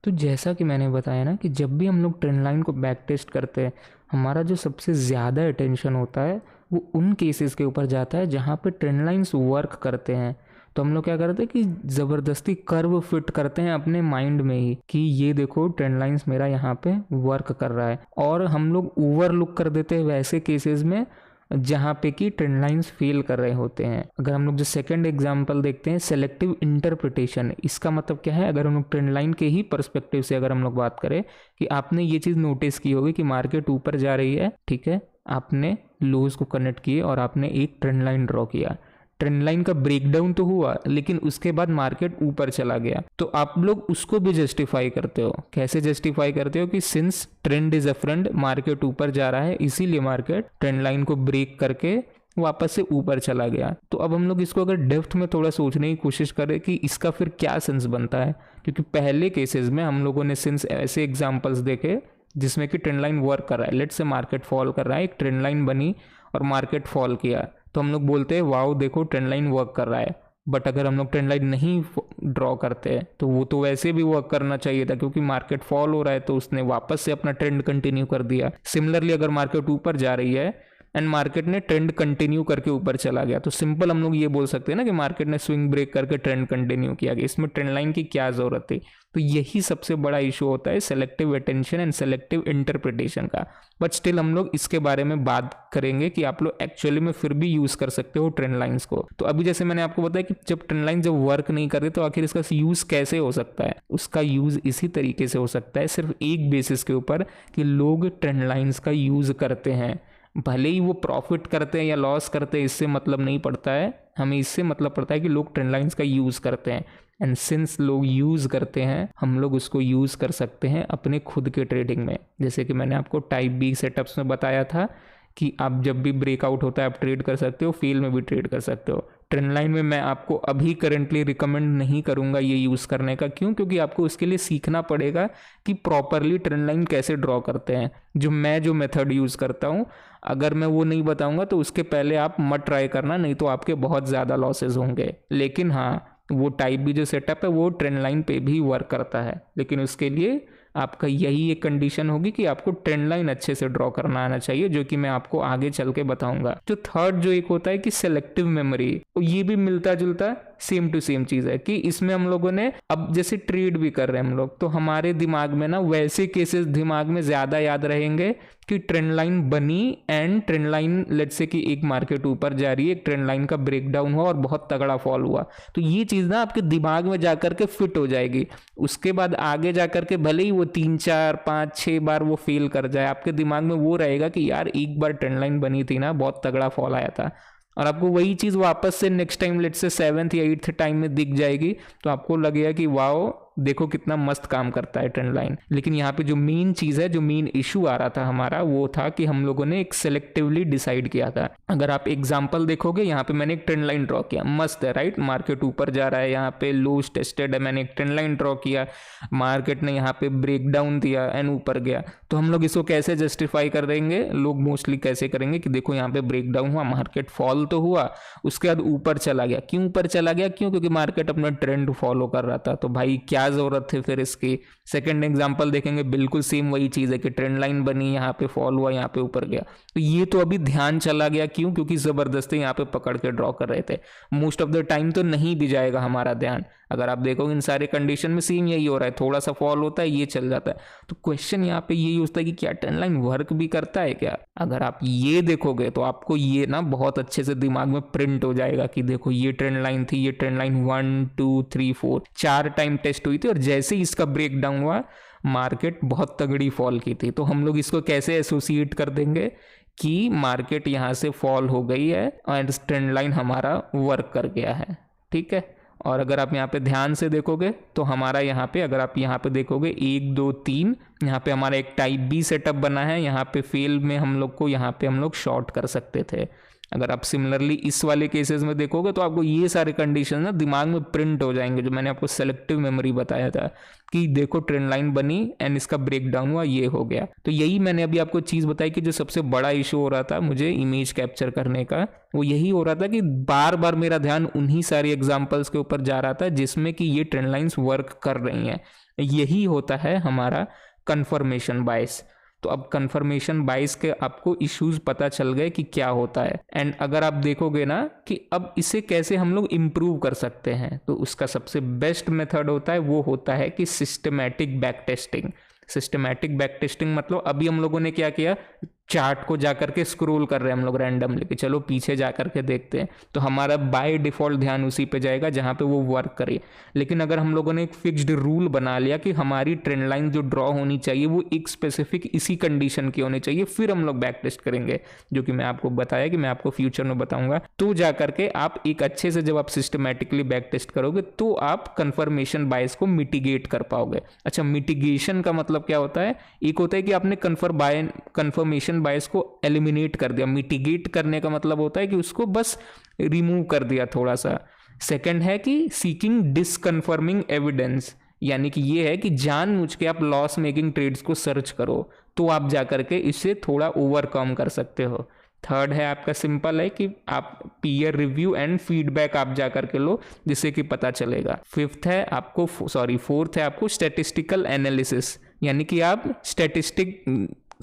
तो जैसा कि मैंने बताया ना कि जब भी हम लोग ट्रेंड लाइन को बैक टेस्ट करते हैं, हमारा जो सबसे ज़्यादा अटेंशन होता है वो उन केसेस के ऊपर जाता है जहाँ पे ट्रेंड लाइन्स वर्क करते हैं। तो हम लोग क्या करते हैं कि ज़बरदस्ती कर्व फिट करते हैं अपने माइंड में ही कि ये देखो ट्रेंड लाइन्स मेरा यहाँ पे वर्क कर रहा है, और हम लोग ओवरलुक कर देते हैं वैसे केसेस में जहाँ पे कि ट्रेंड लाइंस फेल कर रहे होते हैं। अगर हम लोग जो सेकंड एग्जांपल देखते हैं सेलेक्टिव इंटरप्रिटेशन, इसका मतलब क्या है, अगर हम लोग ट्रेंड लाइन के ही पर्सपेक्टिव से अगर हम लोग बात करें कि आपने ये चीज़ नोटिस की होगी कि मार्केट ऊपर जा रही है, ठीक है, आपने लोज को कनेक्ट किए और आपने एक ट्रेंड लाइन ड्रॉ किया, ट्रेंड लाइन का ब्रेकडाउन तो हुआ लेकिन उसके बाद मार्केट ऊपर चला गया, तो आप लोग उसको भी जस्टिफाई करते हो। कैसे जस्टिफाई करते हो कि since trend is a friend, market ऊपर जा रहा है इसीलिए मार्केट ट्रेंड लाइन को ब्रेक करके वापस से ऊपर चला गया। तो अब हम लोग इसको अगर डेप्थ में थोड़ा सोचने की कोशिश करें कि इसका फिर क्या सेंस बनता है, क्योंकि पहले केसेस में हम लोगों ने सिंस ऐसे एग्जाम्पल्स देखे जिसमें कि ट्रेंड लाइन वर्क कर रहा है, लेट से मार्केट फॉल कर रहा है, एक ट्रेंड लाइन बनी और मार्केट फॉल किया, तो हम लोग बोलते हैं वाओ देखो ट्रेंड लाइन वर्क कर रहा है। बट अगर हम लोग ट्रेंड लाइन नहीं ड्रॉ करते हैं तो वो तो वैसे भी वर्क करना चाहिए था, क्योंकि मार्केट फॉल हो रहा है तो उसने वापस से अपना ट्रेंड कंटिन्यू कर दिया। सिमिलरली अगर मार्केट ऊपर जा रही है एंड मार्केट ने ट्रेंड कंटिन्यू करके ऊपर चला गया, तो सिंपल हम लोग ये बोल सकते हैं ना कि मार्केट ने स्विंग ब्रेक करके ट्रेंड कंटिन्यू किया गया, इसमें ट्रेंड लाइन की क्या जरूरत थी। तो यही सबसे बड़ा इशू होता है selective attention and selective interpretation का। बट स्टिल हम लोग इसके बारे में बात करेंगे कि आप लोग एक्चुअली में फिर भी यूज कर सकते हो ट्रेंड लाइंस को। तो अभी जैसे मैंने आपको बताया कि जब ट्रेंड लाइन जब वर्क नहीं कर रही तो आखिर इसका यूज कैसे हो सकता है। उसका यूज इसी तरीके से हो सकता है, सिर्फ एक बेसिस के ऊपर कि लोग ट्रेंड लाइंस का यूज करते हैं, भले ही वो प्रॉफिट करते हैं या लॉस करते हैं इससे मतलब नहीं पड़ता है, हमें इससे मतलब पड़ता है कि लोग ट्रेंड लाइंस का यूज़ करते हैं। एंड सिंस लोग यूज़ करते हैं हम लोग उसको यूज़ कर सकते हैं अपने खुद के ट्रेडिंग में। जैसे कि मैंने आपको टाइप बी सेटअप्स में बताया था कि आप जब भी ब्रेकआउट होता है आप ट्रेड कर सकते हो, फेल में भी ट्रेड कर सकते हो। ट्रेंड लाइन में मैं आपको अभी करंटली रिकमेंड नहीं करूंगा ये यूज़ करने का। क्यों? क्योंकि आपको उसके लिए सीखना पड़ेगा कि प्रॉपरली ट्रेंड लाइन कैसे ड्रॉ करते हैं। जो मेथड यूज़ करता हूँ अगर मैं वो नहीं बताऊंगा तो उसके पहले आप मत ट्राई करना, नहीं तो आपके बहुत ज़्यादा लॉसेज होंगे। लेकिन हाँ, वो टाइप बी जो सेटअप है वो ट्रेंड लाइन पे भी वर्क करता है, लेकिन उसके लिए आपका यही एक कंडीशन होगी कि आपको ट्रेंड लाइन अच्छे से ड्रॉ करना आना चाहिए, जो कि मैं आपको आगे चल के बताऊंगा। जो थर्ड जो एक होता है कि सेलेक्टिव मेमोरी, तो ये भी मिलता जुलता सेम टू सेम चीज है कि इसमें हम लोगों ने अब जैसे ट्रेड भी कर रहे हैं हम लोग, तो हमारे दिमाग में ना वैसे केसेस दिमाग में ज्यादा याद रहेंगे कि ट्रेंड लाइन बनी and trend line let's say कि एक मार्केट ऊपर जा रही है, एक ट्रेंड लाइन का ब्रेकडाउन हुआ और बहुत तगड़ा फॉल हुआ, तो ये चीज ना आपके दिमाग में जाकर के फिट हो जाएगी। उसके बाद आगे जाकर के भले ही वो 3 4 5 6 बार वो फेल कर जाए, आपके दिमाग में वो रहेगा कि यार एक बार ट्रेंड लाइन बनी थी ना, बहुत तगड़ा फॉल आया था, और आपको वही चीज वापस से next time let's say 7th या 8th टाइम में दिख जाएगी, तो आपको लगेगा कि वाओ देखो कितना मस्त काम करता है ट्रेंड लाइन। लेकिन यहाँ पे जो मेन चीज है, जो मेन इशू आ रहा था हमारा, वो था कि हम लोगों ने एक सेलेक्टिवली डिसाइड किया था। अगर आप एग्जांपल देखोगे, यहाँ पे मैंने एक ट्रेंड लाइन ड्रॉ किया, मस्त है राइट, मार्केट ऊपर जा रहा है, यहाँ पे लोज टेस्टेड है, मैंने एक ट्रेंड लाइन ड्रॉ किया, मार्केट ने यहाँ पे ब्रेक डाउन दिया एंड ऊपर गया। तो हम लोग इसको कैसे जस्टिफाई कर देंगे, लोग मोस्टली कैसे करेंगे कि देखो यहाँ पे ब्रेक डाउन हुआ, मार्केट फॉल तो हुआ, उसके बाद ऊपर चला गया। क्यों ऊपर चला गया? क्यों? क्योंकि मार्केट अपना ट्रेंड फॉलो कर रहा था। तो भाई क्या जरूरत है फिर इसकी। सेकंड एग्जांपल देखेंगे, बिल्कुल सेम वही चीज है कि ट्रेंड लाइन बनी, यहाँ पे फॉल हुआ, यहाँ पे ऊपर गया, तो ये तो अभी ध्यान चला गया। क्यों? क्योंकि जबरदस्ती यहाँ पे पकड़ के ड्रॉ कर रहे थे। मोस्ट ऑफ द टाइम तो नहीं भी जाएगा हमारा ध्यान। अगर आप देखोगे इन सारे कंडीशन में सेम यही हो रहा है, थोड़ा सा फॉल होता है ये चल जाता है। तो क्वेश्चन यहाँ पे यही होता है कि क्या ट्रेंड लाइन वर्क भी करता है क्या? अगर आप ये देखोगे तो आपको ये ना बहुत अच्छे से दिमाग में प्रिंट हो जाएगा कि देखो ये ट्रेंड लाइन थी, ये ट्रेंड लाइन 1 2 3 4 4 टाइम टेस्ट हुई थी, और जैसे ही इसका ब्रेक डाउन हुआ मार्केट बहुत तगड़ी फॉल की थी। तो हम लोग इसको कैसे एसोसिएट कर देंगे कि मार्केट यहाँ से फॉल हो गई है और ट्रेंड लाइन हमारा वर्क कर गया है, ठीक है। और अगर आप यहाँ पे ध्यान से देखोगे तो हमारा यहाँ पे, अगर आप यहाँ पे देखोगे 1 2 3, यहाँ पे हमारा एक टाइप बी सेटअप बना है। यहाँ पे फेल में हम लोग को यहाँ पे हम लोग शॉर्ट कर सकते थे। अगर आप सिमिलरली इस वाले केसेस में देखोगे तो आपको ये सारे कंडीशन ना दिमाग में प्रिंट हो जाएंगे, जो मैंने आपको सेलेक्टिव मेमोरी बताया था कि देखो ट्रेंड लाइन बनी एंड इसका ब्रेक डाउन हुआ, ये हो गया। तो यही मैंने अभी आपको चीज़ बताई कि जो सबसे बड़ा इशू हो रहा था मुझे इमेज कैप्चर करने का, वो यही हो रहा था कि बार बार मेरा ध्यान उन्हीं सारी एग्जाम्पल्स के ऊपर जा रहा था जिसमें कि ये ट्रेंड लाइन्स वर्क कर रही हैं। यही होता है हमारा कन्फर्मेशन बायस। तो अब कन्फर्मेशन बायस के आपको इश्यूज पता चल गए कि क्या होता है। एंड अगर आप देखोगे ना कि अब इसे कैसे हम लोग इम्प्रूव कर सकते हैं, तो उसका सबसे बेस्ट मेथड होता है, वो होता है कि systematic back testing. Systematic back testing मतलब अभी हम लोगों ने क्या किया, चार्ट को जाकर के स्क्रॉल कर रहे हैं हम लोग रैंडमली कि चलो पीछे जाकर के देखते हैं, तो हमारा बाय डिफ़ॉल्ट ध्यान उसी पे जाएगा जहाँ पे वो वर्क करे। लेकिन अगर हम लोगों ने एक फिक्स्ड रूल बना लिया कि हमारी ट्रेंड लाइन जो ड्रॉ होनी चाहिए वो एक स्पेसिफिक इसी कंडीशन की होनी चाहिए, फिर हम लोग बैक टेस्ट करेंगे, जो कि मैं आपको बताया कि मैं आपको फ्यूचर में बताऊंगा। तो जाकर के आप एक अच्छे से जब आप सिस्टमैटिकली बैक टेस्ट करोगे तो आप कंफर्मेशन बायस को मिटिगेट कर पाओगे। अच्छा, मिटिगेशन का मतलब क्या होता है? एक होता है कि आपने कंफर्मेशन बायस को एलिमिनेट कर दिया। मिटिगेट करने का मतलब होता है कि उसको बस रिमूव कर दिया थोड़ा सा। सेकंड है कि सीकिंग डिसकन्फर्मिंग एविडेंस, यानी कि ये है कि जानबूझ के आप लॉस मेकिंग ट्रेड्स को सर्च करो तो आप जाकर के इससे थोड़ा ओवरकम कर सकते हो। थर्ड है आपका सिंपल है कि आप पीयर रिव्यू एंड फीडबैक आप जाकर के लो जिससे कि पता चलेगा। फोर्थ है आपको स्टैटिस्टिकल एनालिसिस, यानी कि आप स्टैटिस्टिक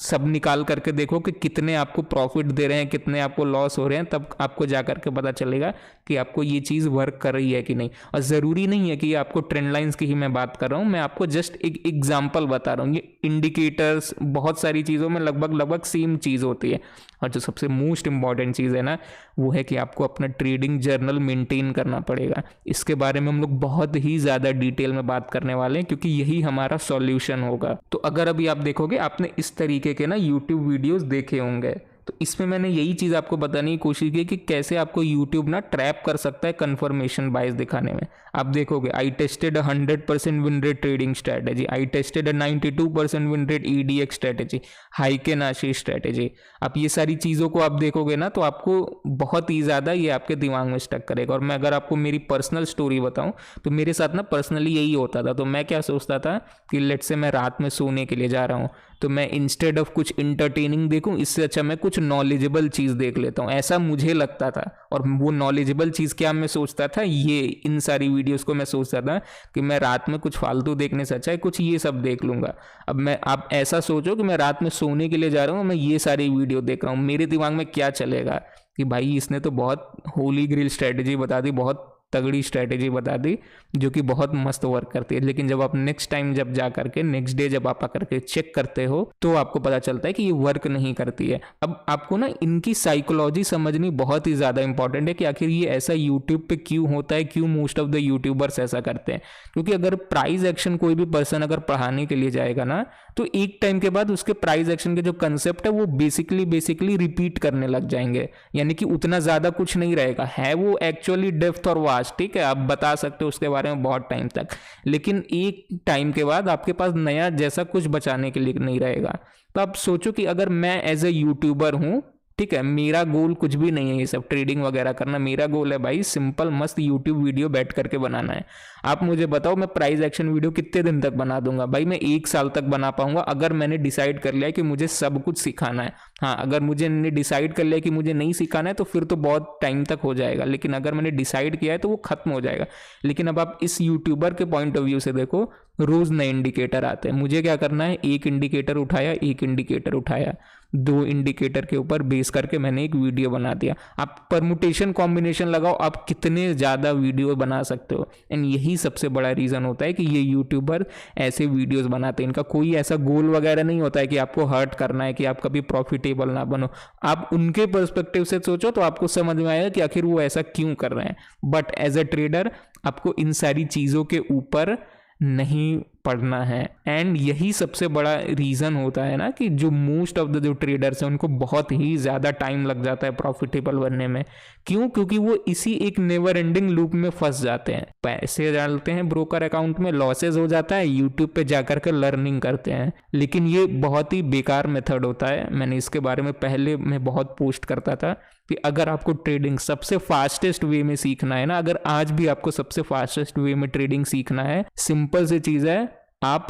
सब निकाल करके देखो कि कितने आपको प्रॉफिट दे रहे हैं, कितने आपको लॉस हो रहे हैं, तब आपको जा करके पता चलेगा कि आपको ये चीज़ वर्क कर रही है कि नहीं। और ज़रूरी नहीं है कि आपको ट्रेंड लाइंस की ही मैं बात कर रहा हूँ, मैं आपको जस्ट एक एग्जांपल बता रहा हूँ। ये इंडिकेटर्स बहुत सारी चीज़ों में लगभग सेम चीज़ होती है। और जो सबसे मोस्ट इंपॉर्टेंट चीज़ है ना, वो है कि आपको अपना ट्रेडिंग जर्नल मेंटेन करना पड़ेगा। इसके बारे में हम लोग बहुत ही ज़्यादा डिटेल में बात करने वाले हैं क्योंकि यही हमारा सॉल्यूशन होगा। तो अगर अभी आप देखोगे, आपने इस तरीके के ना यूट्यूब वीडियोस देखे होंगे, तो इसमें मैंने यही चीज़ आपको बताने की कोशिश की कि कैसे आपको यूट्यूब ना ट्रैप कर सकता है कंफर्मेशन बायस दिखाने में। आप देखोगे, I tested 100% win rate trading strategy, I tested 92% win rate EDX strategy, Heikin Ashi strategy. आप ये सारी चीज़ों को आप देखोगे ना तो आपको बहुत ही ज़्यादा ये आपके दिमाग में स्टक करेगा। और मैं अगर आपको मेरी पर्सनल स्टोरी बताऊं तो मेरे साथ ना पर्सनली यही होता था। तो मैं क्या सोचता था कि लेट्स से मैं रात में सोने के लिए जा रहा हूँ, तो मैं इंस्टेड ऑफ कुछ इंटरटेनिंग देखूं, इससे अच्छा मैं कुछ नॉलेजेबल चीज़ देख लेता हूं, ऐसा मुझे लगता था। और वो नॉलेजेबल चीज़ क्या मैं सोचता था, ये इन सारी वीडियोस को मैं सोचता था कि मैं रात में कुछ फालतू देखने से अच्छा है कुछ ये सब देख लूंगा। अब आप ऐसा सोचो कि मैं रात में सोने के लिए जा रहा हूँ, मैं ये सारी वीडियो देख रहा हूँ, मेरे दिमाग में क्या चलेगा कि भाई इसने तो बहुत होली ग्रिल स्ट्रेटेजी बता दी, बहुत तगड़ी स्ट्रैटेजी बता दी जो कि बहुत मस्त वर्क करती है। लेकिन जब आप नेक्स्ट टाइम जब जा करके नेक्स्ट डे जब आप आकर के चेक करते हो तो आपको पता चलता है कि ये वर्क नहीं करती है। अब आपको ना इनकी साइकोलॉजी समझनी बहुत ही ज़्यादा इंपॉर्टेंट है कि आखिर ये ऐसा यूट्यूब पे क्यों होता है, क्यों मोस्ट ऑफ द यूट्यूबर्स ऐसा करते हैं। क्योंकि अगर प्राइस एक्शन कोई भी पर्सन अगर पढ़ाने के लिए जाएगा ना तो एक टाइम के बाद उसके प्राइस एक्शन के जो कंसेप्ट है वो बेसिकली रिपीट करने लग जाएंगे, यानी कि उतना ज़्यादा कुछ नहीं रहेगा। है वो एक्चुअली डेप्थ और वास्ट, ठीक है, आप बता सकते हो उसके बारे में बहुत टाइम तक, लेकिन एक टाइम के बाद आपके पास नया जैसा कुछ बचाने के लिए नहीं रहेगा। तो आप सोचो कि अगर मैं एज ए यूट्यूबर हूँ, ठीक है, मेरा गोल कुछ भी नहीं है ये सब ट्रेडिंग वगैरह करना, मेरा गोल है भाई सिंपल मस्त यूट्यूब वीडियो बैठ करके बनाना है। आप मुझे बताओ मैं प्राइस एक्शन वीडियो कितने दिन तक बना दूंगा? भाई मैं 1 साल तक बना पाऊंगा अगर मैंने डिसाइड कर लिया कि मुझे सब कुछ सिखाना है। हाँ, अगर मुझे डिसाइड कर लिया कि मुझे नहीं सिखाना है तो फिर तो बहुत टाइम तक हो जाएगा, लेकिन अगर मैंने डिसाइड किया है तो वो खत्म हो जाएगा। लेकिन अब आप इस यूट्यूबर के पॉइंट ऑफ व्यू से देखो, रोज नए इंडिकेटर आते हैं, मुझे क्या करना है, एक इंडिकेटर उठाया, 2 इंडिकेटर के ऊपर बेस करके मैंने एक वीडियो बना दिया। आप परमुटेशन कॉम्बिनेशन लगाओ, आप कितने ज़्यादा वीडियो बना सकते हो। एंड यही सबसे बड़ा रीज़न होता है कि ये यूट्यूबर ऐसे वीडियोस बनाते हैं। इनका कोई ऐसा गोल वगैरह नहीं होता है कि आपको हर्ट करना है, कि आप कभी प्रॉफिटेबल ना बनो। आप उनके पर्सपेक्टिव से सोचो तो आपको समझ में आएगा कि आखिर वो ऐसा क्यों कर रहे हैं। बट एज अ ट्रेडर आपको इन सारी चीज़ों के ऊपर नहीं पढ़ना है। एंड यही सबसे बड़ा रीज़न होता है ना कि जो मोस्ट ऑफ द जो ट्रेडर्स हैं उनको बहुत ही ज़्यादा टाइम लग जाता है प्रॉफिटेबल बनने में। क्यों? क्योंकि वो इसी एक नेवर एंडिंग लूप में फंस जाते हैं। पैसे डालते हैं ब्रोकर अकाउंट में, लॉसेज हो जाता है, यूट्यूब पे जाकर के लर्निंग करते हैं। लेकिन ये बहुत ही बेकार मेथड होता है। मैंने इसके बारे में पहले मैं बहुत पोस्ट करता था कि अगर आपको ट्रेडिंग सबसे फास्टेस्ट वे में सीखना है ना, अगर आज भी आपको सबसे फास्टेस्ट वे में ट्रेडिंग सीखना है, सिंपल सी चीज़ है, आप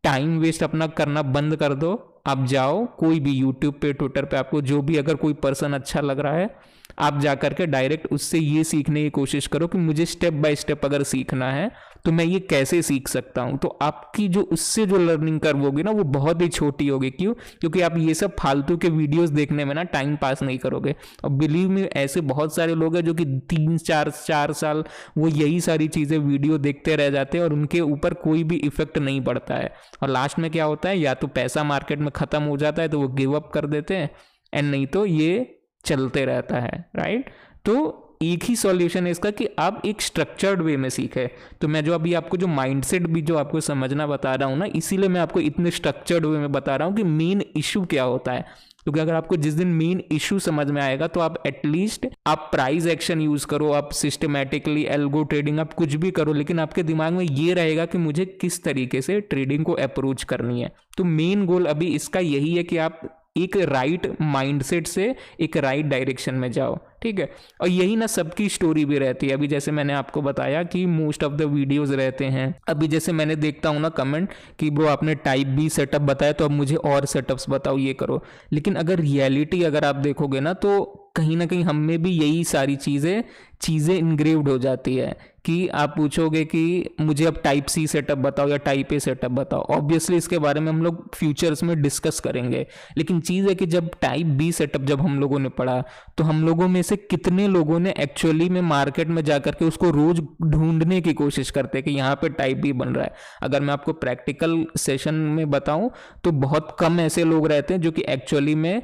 टाइम वेस्ट अपना करना बंद कर दो। आप जाओ कोई भी यूट्यूब पे, ट्विटर पे, आपको जो भी अगर कोई पर्सन अच्छा लग रहा है, आप जा करके डायरेक्ट उससे ये सीखने की कोशिश करो कि मुझे स्टेप बाय स्टेप अगर सीखना है तो मैं ये कैसे सीख सकता हूँ, तो आपकी जो उससे जो लर्निंग कर्व होगी ना वो बहुत ही छोटी होगी। क्यों? क्योंकि आप ये सब फालतू के वीडियोस देखने में ना टाइम पास नहीं करोगे। और बिलीव मी, ऐसे बहुत सारे लोग हैं जो कि 3-4 साल वो यही सारी चीज़ें वीडियो देखते रह जाते हैं और उनके ऊपर कोई भी इफेक्ट नहीं पड़ता है। और लास्ट में क्या होता है, या तो पैसा मार्केट में ख़त्म हो जाता है तो वो गिव अप कर देते हैं, एंड नहीं तो ये चलते रहता है, राइट। तो एक ही सॉल्यूशन है इसका कि आप एक स्ट्रक्चर्ड वे में सीखें। तो मैं जो अभी आपको जो माइंडसेट भी जो आपको समझना बता रहा हूँ ना, इसीलिए मैं आपको इतने स्ट्रक्चर्ड वे में बता रहा हूँ कि मेन इशू क्या होता है। क्योंकि अगर आपको जिस दिन मेन इशू समझ में आएगा तो आप एटलीस्ट आप प्राइस एक्शन यूज करो, आप सिस्टमैटिकली एल्गो ट्रेडिंग, आप कुछ भी करो, लेकिन आपके दिमाग में ये रहेगा कि मुझे किस तरीके से ट्रेडिंग को अप्रोच करनी है। तो मेन गोल अभी इसका यही है कि आप एक राइट माइंडसेट से एक राइट डायरेक्शन में जाओ, ठीक है। और यही ना सबकी स्टोरी भी रहती है। अभी जैसे मैंने आपको बताया कि मोस्ट ऑफ द वीडियोस रहते हैं, अभी जैसे मैंने देखता हूँ ना कमेंट कि ब्रो आपने टाइप बी सेटअप बताया तो अब मुझे और सेटअप्स बताओ, ये करो। लेकिन अगर रियलिटी अगर आप देखोगे ना तो कहीं ना कहीं हम में भी यही सारी चीज़ें इनग्रेव्ड हो जाती है कि आप पूछोगे कि मुझे अब टाइप सी सेटअप बताओ या टाइप ए सेटअप बताओ। ऑब्वियसली इसके बारे में हम लोग फ्यूचर्स में डिस्कस करेंगे, लेकिन चीज़ है कि जब टाइप बी सेटअप जब हम लोगों ने पढ़ा तो हम लोगों में से कितने लोगों ने एक्चुअली में मार्केट में जाकर के उसको रोज ढूंढने की कोशिश करते हैं कि यहाँ पे टाइप बी बन रहा है। अगर मैं आपको प्रैक्टिकल सेशन में बताऊं तो बहुत कम ऐसे लोग रहते हैं जो कि एक्चुअली में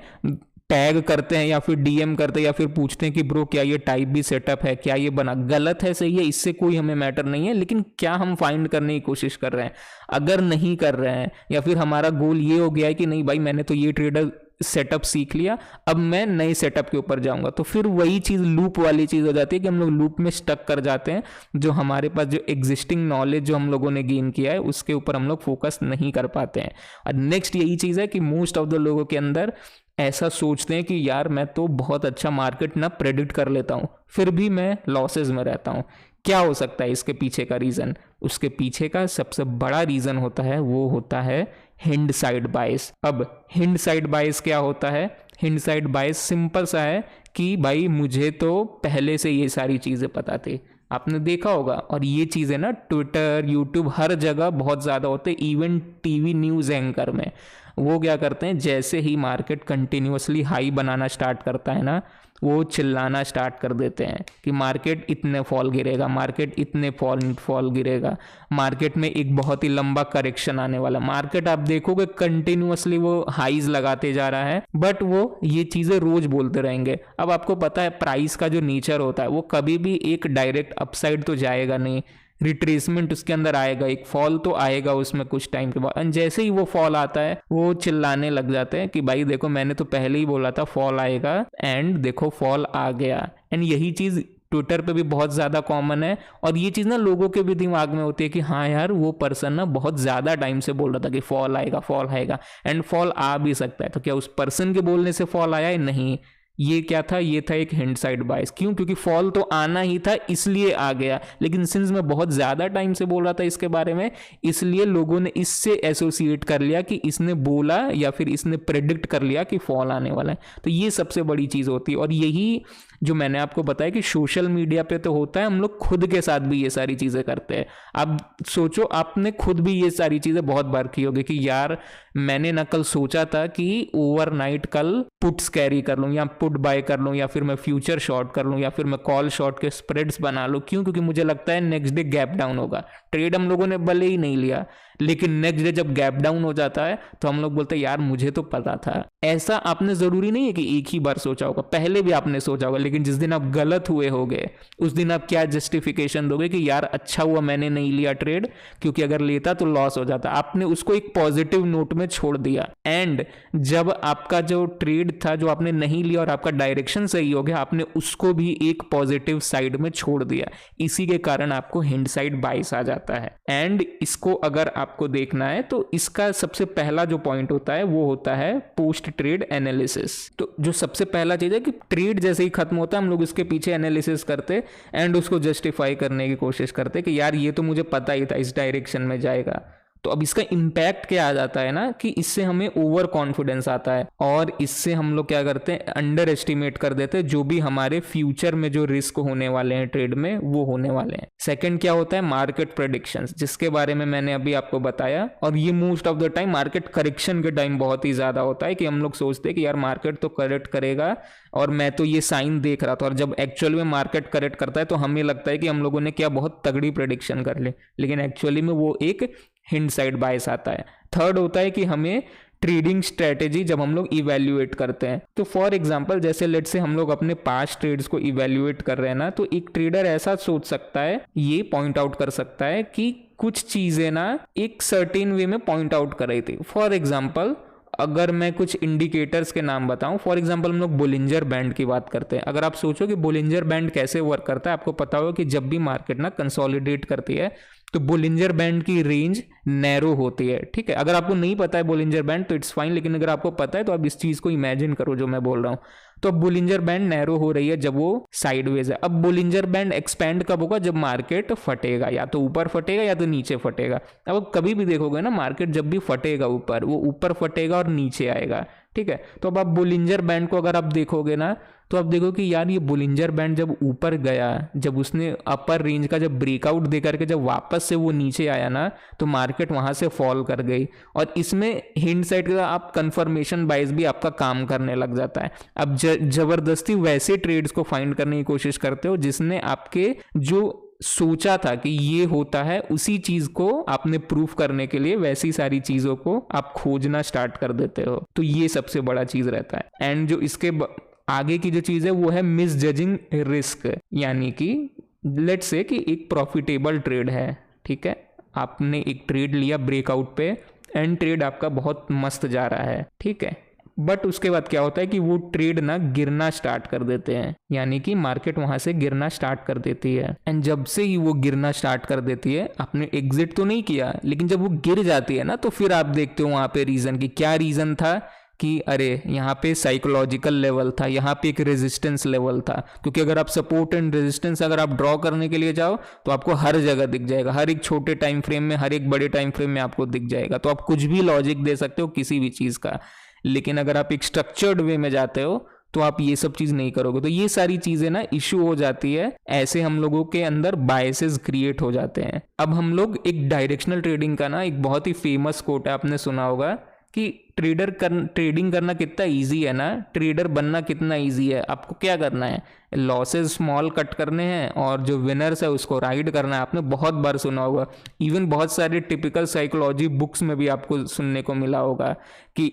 टैग करते हैं या फिर डीएम करते हैं या फिर पूछते हैं कि ब्रो क्या ये टाइप बी सेटअप है, क्या ये बना, गलत है सही है, इससे कोई हमें मैटर नहीं है, लेकिन क्या हम फाइंड करने की कोशिश कर रहे हैं। अगर नहीं कर रहे हैं या फिर हमारा गोल ये हो गया है कि नहीं भाई मैंने तो ये ट्रेडर सेटअप सीख लिया, अब मैं नए सेटअप के ऊपर जाऊंगा, तो फिर वही चीज़ लूप वाली चीज़ हो जाती है कि हम लोग लूप में स्टक कर जाते हैं। जो हमारे पास जो एग्जिस्टिंग नॉलेज जो हम लोगों ने गेन किया है उसके ऊपर हम लोग फोकस नहीं कर पाते हैं। और नेक्स्ट यही चीज़ है कि मोस्ट ऑफ द लोगों के अंदर ऐसा सोचते हैं कि यार मैं तो बहुत अच्छा मार्केट ना प्रेडिक्ट कर लेता हूँ, फिर भी मैं लॉसेज में रहता हूँ। क्या हो सकता है इसके पीछे का रीज़न? उसके पीछे का सबसे बड़ा रीज़न होता है वो होता है हिंड साइड बायस। अब हिंड साइड बायस क्या होता है? हिंड साइड बायस सिंपल सा है कि भाई मुझे तो पहले से ये सारी चीज़ें पता थी। आपने देखा होगा, और ये चीज़ें ना ट्विटर यूट्यूब हर जगह बहुत ज़्यादा होते हैं, इवन टीवी न्यूज़ एंकर में वो क्या करते हैं, जैसे ही मार्केट कंटिन्यूअसली हाई बनाना स्टार्ट करता है ना वो चिल्लाना स्टार्ट कर देते हैं कि मार्केट इतने फॉल गिरेगा, मार्केट इतने फॉल गिरेगा, मार्केट में एक बहुत ही लंबा करेक्शन आने वाला। मार्केट आप देखोगे कंटिन्यूअसली वो हाईज लगाते जा रहा है, बट वो ये चीज़ें रोज बोलते रहेंगे। अब आपको पता है प्राइस का जो नेचर होता है वो कभी भी एक डायरेक्ट अपसाइड तो जाएगा नहीं, रिट्रेसमेंट उसके अंदर आएगा, एक फॉल तो आएगा उसमें कुछ टाइम के बाद। एंड जैसे ही वो फॉल आता है वो चिल्लाने लग जाते हैं कि भाई देखो मैंने तो पहले ही बोला था फॉल आएगा, एंड देखो फॉल आ गया। एंड यही चीज़ ट्विटर पे भी बहुत ज़्यादा कॉमन है, और ये चीज़ ना लोगों के भी दिमाग में होती है कि हाँ यार वो पर्सन ना बहुत ज़्यादा टाइम से बोल रहा था कि फॉल आएगा, एंड फॉल आ भी सकता है। तो क्या उस पर्सन के बोलने से फॉल आया है? नहीं, ये क्या था, ये था एक हिंड साइड बायस। क्यों? क्योंकि फॉल तो आना ही था इसलिए आ गया, लेकिन सिंस मैं बहुत ज़्यादा टाइम से बोल रहा था इसके बारे में, इसलिए लोगों ने इससे एसोसिएट कर लिया कि इसने बोला या फिर इसने प्रेडिक्ट कर लिया कि फॉल आने वाला है। तो ये सबसे बड़ी चीज़ होती है, और यही जो मैंने आपको बताया कि सोशल मीडिया पे तो होता है, हम लोग खुद के साथ भी ये सारी चीज़ें करते हैं। आप सोचो आपने खुद भी ये सारी चीज़ें बहुत बार की होगी कि यार मैंने ना कल सोचा था कि ओवरनाइट कल पुट्स कैरी कर लूँ या पुट बाय कर लूँ या फिर मैं फ्यूचर शॉर्ट कर लूँ या फिर मैं कॉल शॉर्ट के स्प्रेड्स बना लूँ। क्यों? क्योंकि मुझे लगता है नेक्स्ट डे गैप डाउन होगा। ट्रेड हम लोगों ने भले ही नहीं लिया, लेकिन नेक्स्ट डे जब गैप डाउन हो जाता है तो हम लोग बोलते हैं यार मुझे तो पता था। ऐसा आपने ज़रूरी नहीं है कि एक ही बार सोचा होगा, पहले भी आपने सोचा होगा, लेकिन जिस दिन आप गलत हुए होगे उस दिन आप क्या जस्टिफिकेशन दोगे कि यार अच्छा हुआ मैंने नहीं लिया ट्रेड, क्योंकि अगर लेता तो लॉस हो जाता। आपने उसको एक पॉजिटिव नोट में छोड़ दिया, एंड जब आपका जो ट्रेड था जो आपने नहीं लिया और आपका डायरेक्शन सही हो गया, आपने उसको भी एक पॉजिटिव साइड में छोड़ दिया। इसी के कारण आपको हिंड साइड बाइस आ जाता है। एंड इसको अगर आपको देखना है तो इसका सबसे पहला जो पॉइंट होता है वो होता है पोस्ट ट्रेड एनालिसिस। तो जो सबसे पहला चीज है कि ट्रेड जैसे ही खत्म होता है हम लोग उसके पीछे एनालिसिस करते एंड उसको जस्टिफाई करने की कोशिश करते कि यार ये तो मुझे पता ही था इस डायरेक्शन में जाएगा, तो अब इसका इम्पैक्ट क्या आ जाता है ना कि इससे हमें ओवर कॉन्फिडेंस आता है और इससे हम लोग क्या करते हैं, अंडर एस्टिमेट कर देते हैं जो भी हमारे फ्यूचर में जो रिस्क होने वाले हैं ट्रेड में वो होने वाले हैं। सेकंड क्या होता है, मार्केट प्रेडिक्शंस, जिसके बारे में मैंने अभी आपको बताया। और ये most of the time market correction के टाइम बहुत ही ज्यादा होता है कि हम लोग सोचते हैं कि यार मार्केट तो करेक्ट करेगा और मैं तो ये साइन देख रहा था, और जब एक्चुअल में मार्केट करेक्ट करता है तो हमें लगता है कि हम लोगों ने क्या बहुत तगड़ी प्रेडिक्शन कर ली, लेकिन एक्चुअली में वो एक हिंडसाइड बायस आता है। थर्ड होता है कि हमें ट्रेडिंग स्ट्रेटेजी जब हम लोग इवेल्युएट करते हैं, तो फॉर एग्जांपल जैसे लेट से हम लोग अपने पास्ट ट्रेड्स को इवेल्युएट कर रहे हैं ना, तो एक ट्रेडर ऐसा सोच सकता है, ये पॉइंट आउट कर सकता है कि कुछ चीजें ना एक सर्टेन वे में पॉइंट आउट कर रही थी। फॉर एग्जांपल अगर मैं कुछ इंडिकेटर्स के नाम बताऊं, फॉर एग्जांपल हम लोग बोलिंजर बैंड की बात करते हैं। अगर आप सोचो कि बोलिंजर बैंड कैसे वर्क करता है, आपको पता होगा कि जब भी मार्केट ना कंसोलिडेट करती है तो बोलिंजर बैंड की रेंज नैरो होती है, ठीक है। अगर आपको नहीं पता है बोलिंजर बैंड तो इट्स फाइन, लेकिन अगर आपको पता है तो आप इस चीज को इमेजिन करो जो मैं बोल रहा हूँ। तो अब बोलिंजर बैंड नैरो हो रही है जब वो साइडवेज है। अब बोलिंजर बैंड एक्सपैंड कब होगा, जब मार्केट फटेगा, या तो ऊपर फटेगा या तो नीचे फटेगा। अब कभी भी देखोगे ना मार्केट जब भी फटेगा ऊपर, वो ऊपर फटेगा और नीचे आएगा, ठीक है। तो अब आप बोलिंजर बैंड को अगर आप देखोगे ना तो आप देखो कि यार ये बोलिंजर बैंड जब ऊपर गया, जब उसने अपर रेंज का जब ब्रेकआउट दे करके जब वापस से वो नीचे आया ना, तो मार्केट वहां से फॉल कर गई। और इसमें हिंड साइड का आप कंफर्मेशन बाइस भी आपका काम करने लग जाता है। अब जबरदस्ती वैसे ट्रेड्स को फाइंड करने की कोशिश करते हो जिसने आपके जो सोचा था कि ये होता है, उसी चीज को आपने प्रूफ करने के लिए वैसी सारी चीजों को आप खोजना स्टार्ट कर देते हो। तो ये सबसे बड़ा चीज रहता है। एंड जो इसके आगे की जो चीज है वो है मिस जजिंग रिस्क, यानी कि लेट्स से कि एक प्रॉफिटेबल ट्रेड है, ठीक है, आपने एक ट्रेड लिया ब्रेकआउट पे, एंड ट्रेड आपका बहुत मस्त जा रहा है, ठीक है, बट उसके बाद क्या होता है कि वो ट्रेड ना गिरना स्टार्ट कर देते हैं, यानी कि मार्केट वहां से गिरना स्टार्ट कर देती है। एंड जब से ही वो गिरना स्टार्ट कर देती है, आपने एग्जिट तो नहीं किया, लेकिन जब वो गिर जाती है ना तो फिर आप देखते हो वहां पे रीजन की क्या रीजन था कि अरे यहाँ पे साइकोलॉजिकल लेवल था, यहाँ पे एक रेजिस्टेंस लेवल था। क्योंकि अगर आप सपोर्ट एंड रेजिस्टेंस अगर आप ड्रॉ करने के लिए जाओ तो आपको हर जगह दिख जाएगा, हर एक छोटे टाइम फ्रेम में, हर एक बड़े टाइम फ्रेम में आपको दिख जाएगा। तो आप कुछ भी लॉजिक दे सकते हो किसी भी चीज का, लेकिन अगर आप एक स्ट्रक्चर्ड वे में जाते हो तो आप ये सब चीज नहीं करोगे। तो ये सारी चीजें ना इशू हो जाती है, ऐसे हम लोगों के अंदर बायसेस क्रिएट हो जाते हैं। अब हम लोग एक डायरेक्शनल ट्रेडिंग का ना एक बहुत ही फेमस कोट है, आपने सुना होगा कि ट्रेडिंग करना कितना इजी है ना, ट्रेडर बनना कितना इजी है। आपको क्या करना है, लॉसेस स्मॉल कट करने हैं और जो विनर्स है उसको राइड करना है। आपने बहुत बार सुना होगा, इवन बहुत सारे टिपिकल साइकोलॉजी बुक्स में भी आपको सुनने को मिला होगा कि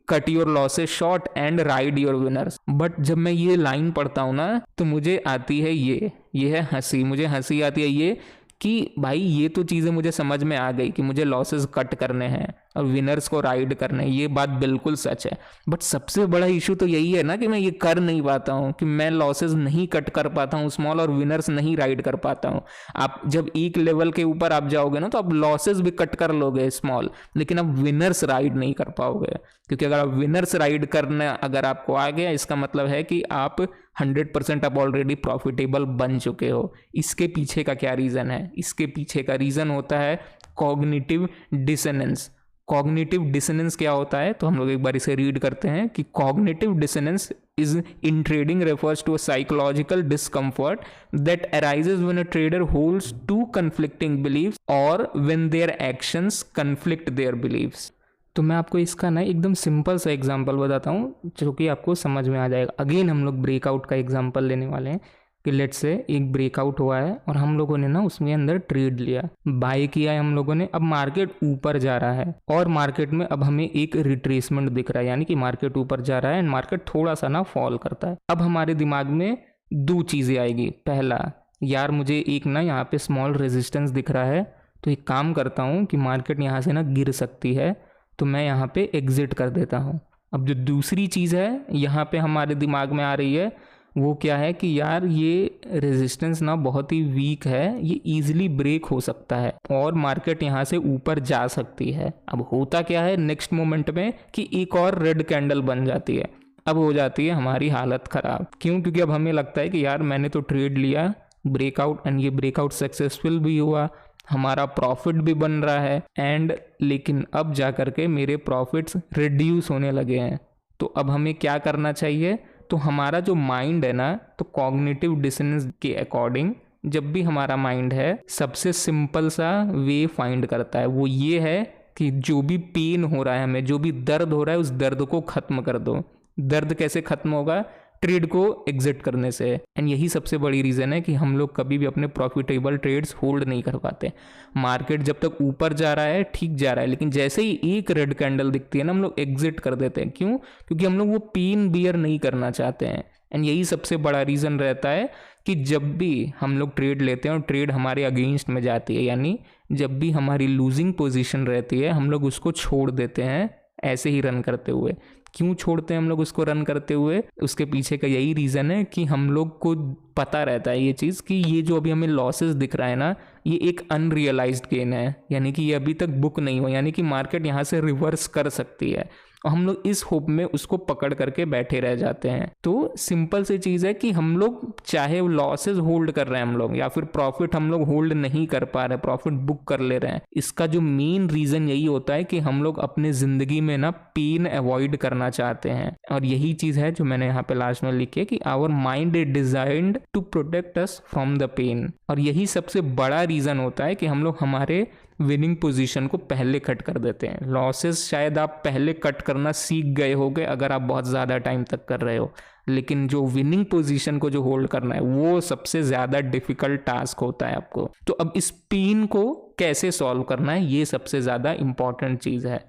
cut your losses short and ride your winners. But जब मैं ये लाइन पढ़ता हूँ ना तो मुझे आती है ये है हंसी, मुझे हंसी आती है ये कि भाई ये तो चीज़ें मुझे समझ में आ गई कि मुझे लॉसेस कट करने हैं और विनर्स को राइड करने हैं, ये बात बिल्कुल सच है। बट सबसे बड़ा इशू तो यही है ना कि मैं ये कर नहीं पाता हूँ, कि मैं लॉसेस नहीं कट कर पाता हूँ स्मॉल और विनर्स नहीं राइड कर पाता हूँ। आप जब एक लेवल के ऊपर आप जाओगे ना तो आप लॉसेस भी कट कर लोगे स्मॉल, लेकिन आप विनर्स राइड नहीं कर पाओगे। क्योंकि अगर आप विनर्स राइड करना अगर आपको आ गया, इसका मतलब है कि आप 100% आप ऑलरेडी प्रॉफिटेबल बन चुके हो। इसके पीछे का क्या रीज़न है, इसके पीछे का रीज़न होता है कॉग्निटिव डिसोनेंस। कॉग्निटिव डिसोनेंस क्या होता है, तो हम लोग एक बार इसे रीड करते हैं कि cognitive dissonance is in trading refers to a psychological discomfort that arises when a trader holds two conflicting beliefs और when their actions conflict their beliefs. तो मैं आपको इसका ना एकदम सिंपल सा एग्जांपल बताता हूँ जो कि आपको समझ में आ जाएगा। अगेन हम लोग ब्रेकआउट का एग्जांपल लेने वाले हैं कि लेट्स से एक ब्रेकआउट हुआ है और हम लोगों ने ना उसमें अंदर ट्रेड लिया, बाय किया है हम लोगों ने। अब मार्केट ऊपर जा रहा है और मार्केट में अब हमें एक रिट्रेसमेंट दिख रहा है, यानी कि मार्केट ऊपर जा रहा है एंड मार्केट थोड़ा सा ना फॉल करता है। अब हमारे दिमाग में दो चीज़ें आएगी। पहला, यार मुझे एक ना यहाँ पे स्मॉल रेजिस्टेंस दिख रहा है, तो एक काम करता हूँ कि मार्केट यहाँ से ना गिर सकती है, तो मैं यहाँ पे एग्जिट कर देता हूँ। अब जो दूसरी चीज़ है यहाँ पे हमारे दिमाग में आ रही है वो क्या है कि यार ये रेजिस्टेंस ना बहुत ही वीक है, ये इजीली ब्रेक हो सकता है और मार्केट यहाँ से ऊपर जा सकती है। अब होता क्या है नेक्स्ट मोमेंट में कि एक और रेड कैंडल बन जाती है। अब हो जाती है हमारी हालत ख़राब। क्यों? क्योंकि अब हमें लगता है कि यार मैंने तो ट्रेड लिया ब्रेकआउट एंड ये ब्रेकआउट सक्सेसफुल भी हुआ, हमारा प्रॉफिट भी बन रहा है एंड लेकिन अब जा कर के मेरे प्रॉफिट्स रिड्यूस होने लगे हैं। तो अब हमें क्या करना चाहिए, तो हमारा जो माइंड है ना, तो कॉग्निटिव डिसोनेंस के अकॉर्डिंग जब भी हमारा माइंड है सबसे सिंपल सा वे फाइंड करता है, वो ये है कि जो भी पेन हो रहा है हमें, जो भी दर्द हो रहा है, उस दर्द को खत्म कर दो। दर्द कैसे खत्म होगा, ट्रेड को एग्जिट करने से। एंड यही सबसे बड़ी रीज़न है कि हम लोग कभी भी अपने प्रॉफिटेबल ट्रेड्स होल्ड नहीं कर पाते। मार्केट जब तक ऊपर जा रहा है ठीक जा रहा है, लेकिन जैसे ही एक रेड कैंडल दिखती है ना, हम लोग एग्जिट कर देते हैं। क्यों? क्योंकि हम लोग वो पेन बियर नहीं करना चाहते हैं। एंड यही सबसे बड़ा रीज़न रहता है कि जब भी हम लोग ट्रेड लेते हैं और ट्रेड हमारे अगेंस्ट में जाती है, यानी जब भी हमारी लूजिंग पोजीशन रहती है, हम लोग उसको छोड़ देते हैं ऐसे ही रन करते हुए। क्यों छोड़ते हैं हम लोग उसको रन करते हुए? उसके पीछे का यही रीज़न है कि हम लोग को पता रहता है ये चीज़ कि ये जो अभी हमें लॉसेस दिख रहा है ना, ये एक अनरियलाइज्ड गेन है, यानी कि ये अभी तक बुक नहीं हुआ, यानी कि मार्केट यहाँ से रिवर्स कर सकती है। और हम लोग इस होप में उसको पकड़ करके बैठे रह जाते हैं। तो सिंपल सी चीज़ है कि हम लोग चाहे लॉसेस होल्ड कर रहे हैं हम लोग, या फिर प्रॉफिट हम लोग होल्ड नहीं कर पा रहे, प्रॉफिट बुक कर ले रहे हैं, इसका जो मेन रीज़न यही होता है कि हम लोग अपने ज़िंदगी में ना पेन अवॉइड करना चाहते हैं। और यही चीज़ है जो मैंने यहाँ पे लास्ट में लिखी है कि our mind is designed to protect us from the pain. और यही सबसे बड़ा रीज़न होता है कि हम लोग हमारे विनिंग पोजीशन को पहले कट कर देते हैं। लॉसेस शायद आप पहले कट करना सीख गए होगे अगर आप बहुत ज़्यादा टाइम तक कर रहे हो, लेकिन जो विनिंग पोजीशन को जो होल्ड करना है वो सबसे ज़्यादा डिफिकल्ट टास्क होता है आपको। तो अब इस पेन को कैसे सॉल्व करना है, ये सबसे ज़्यादा इम्पॉर्टेंट चीज़ है।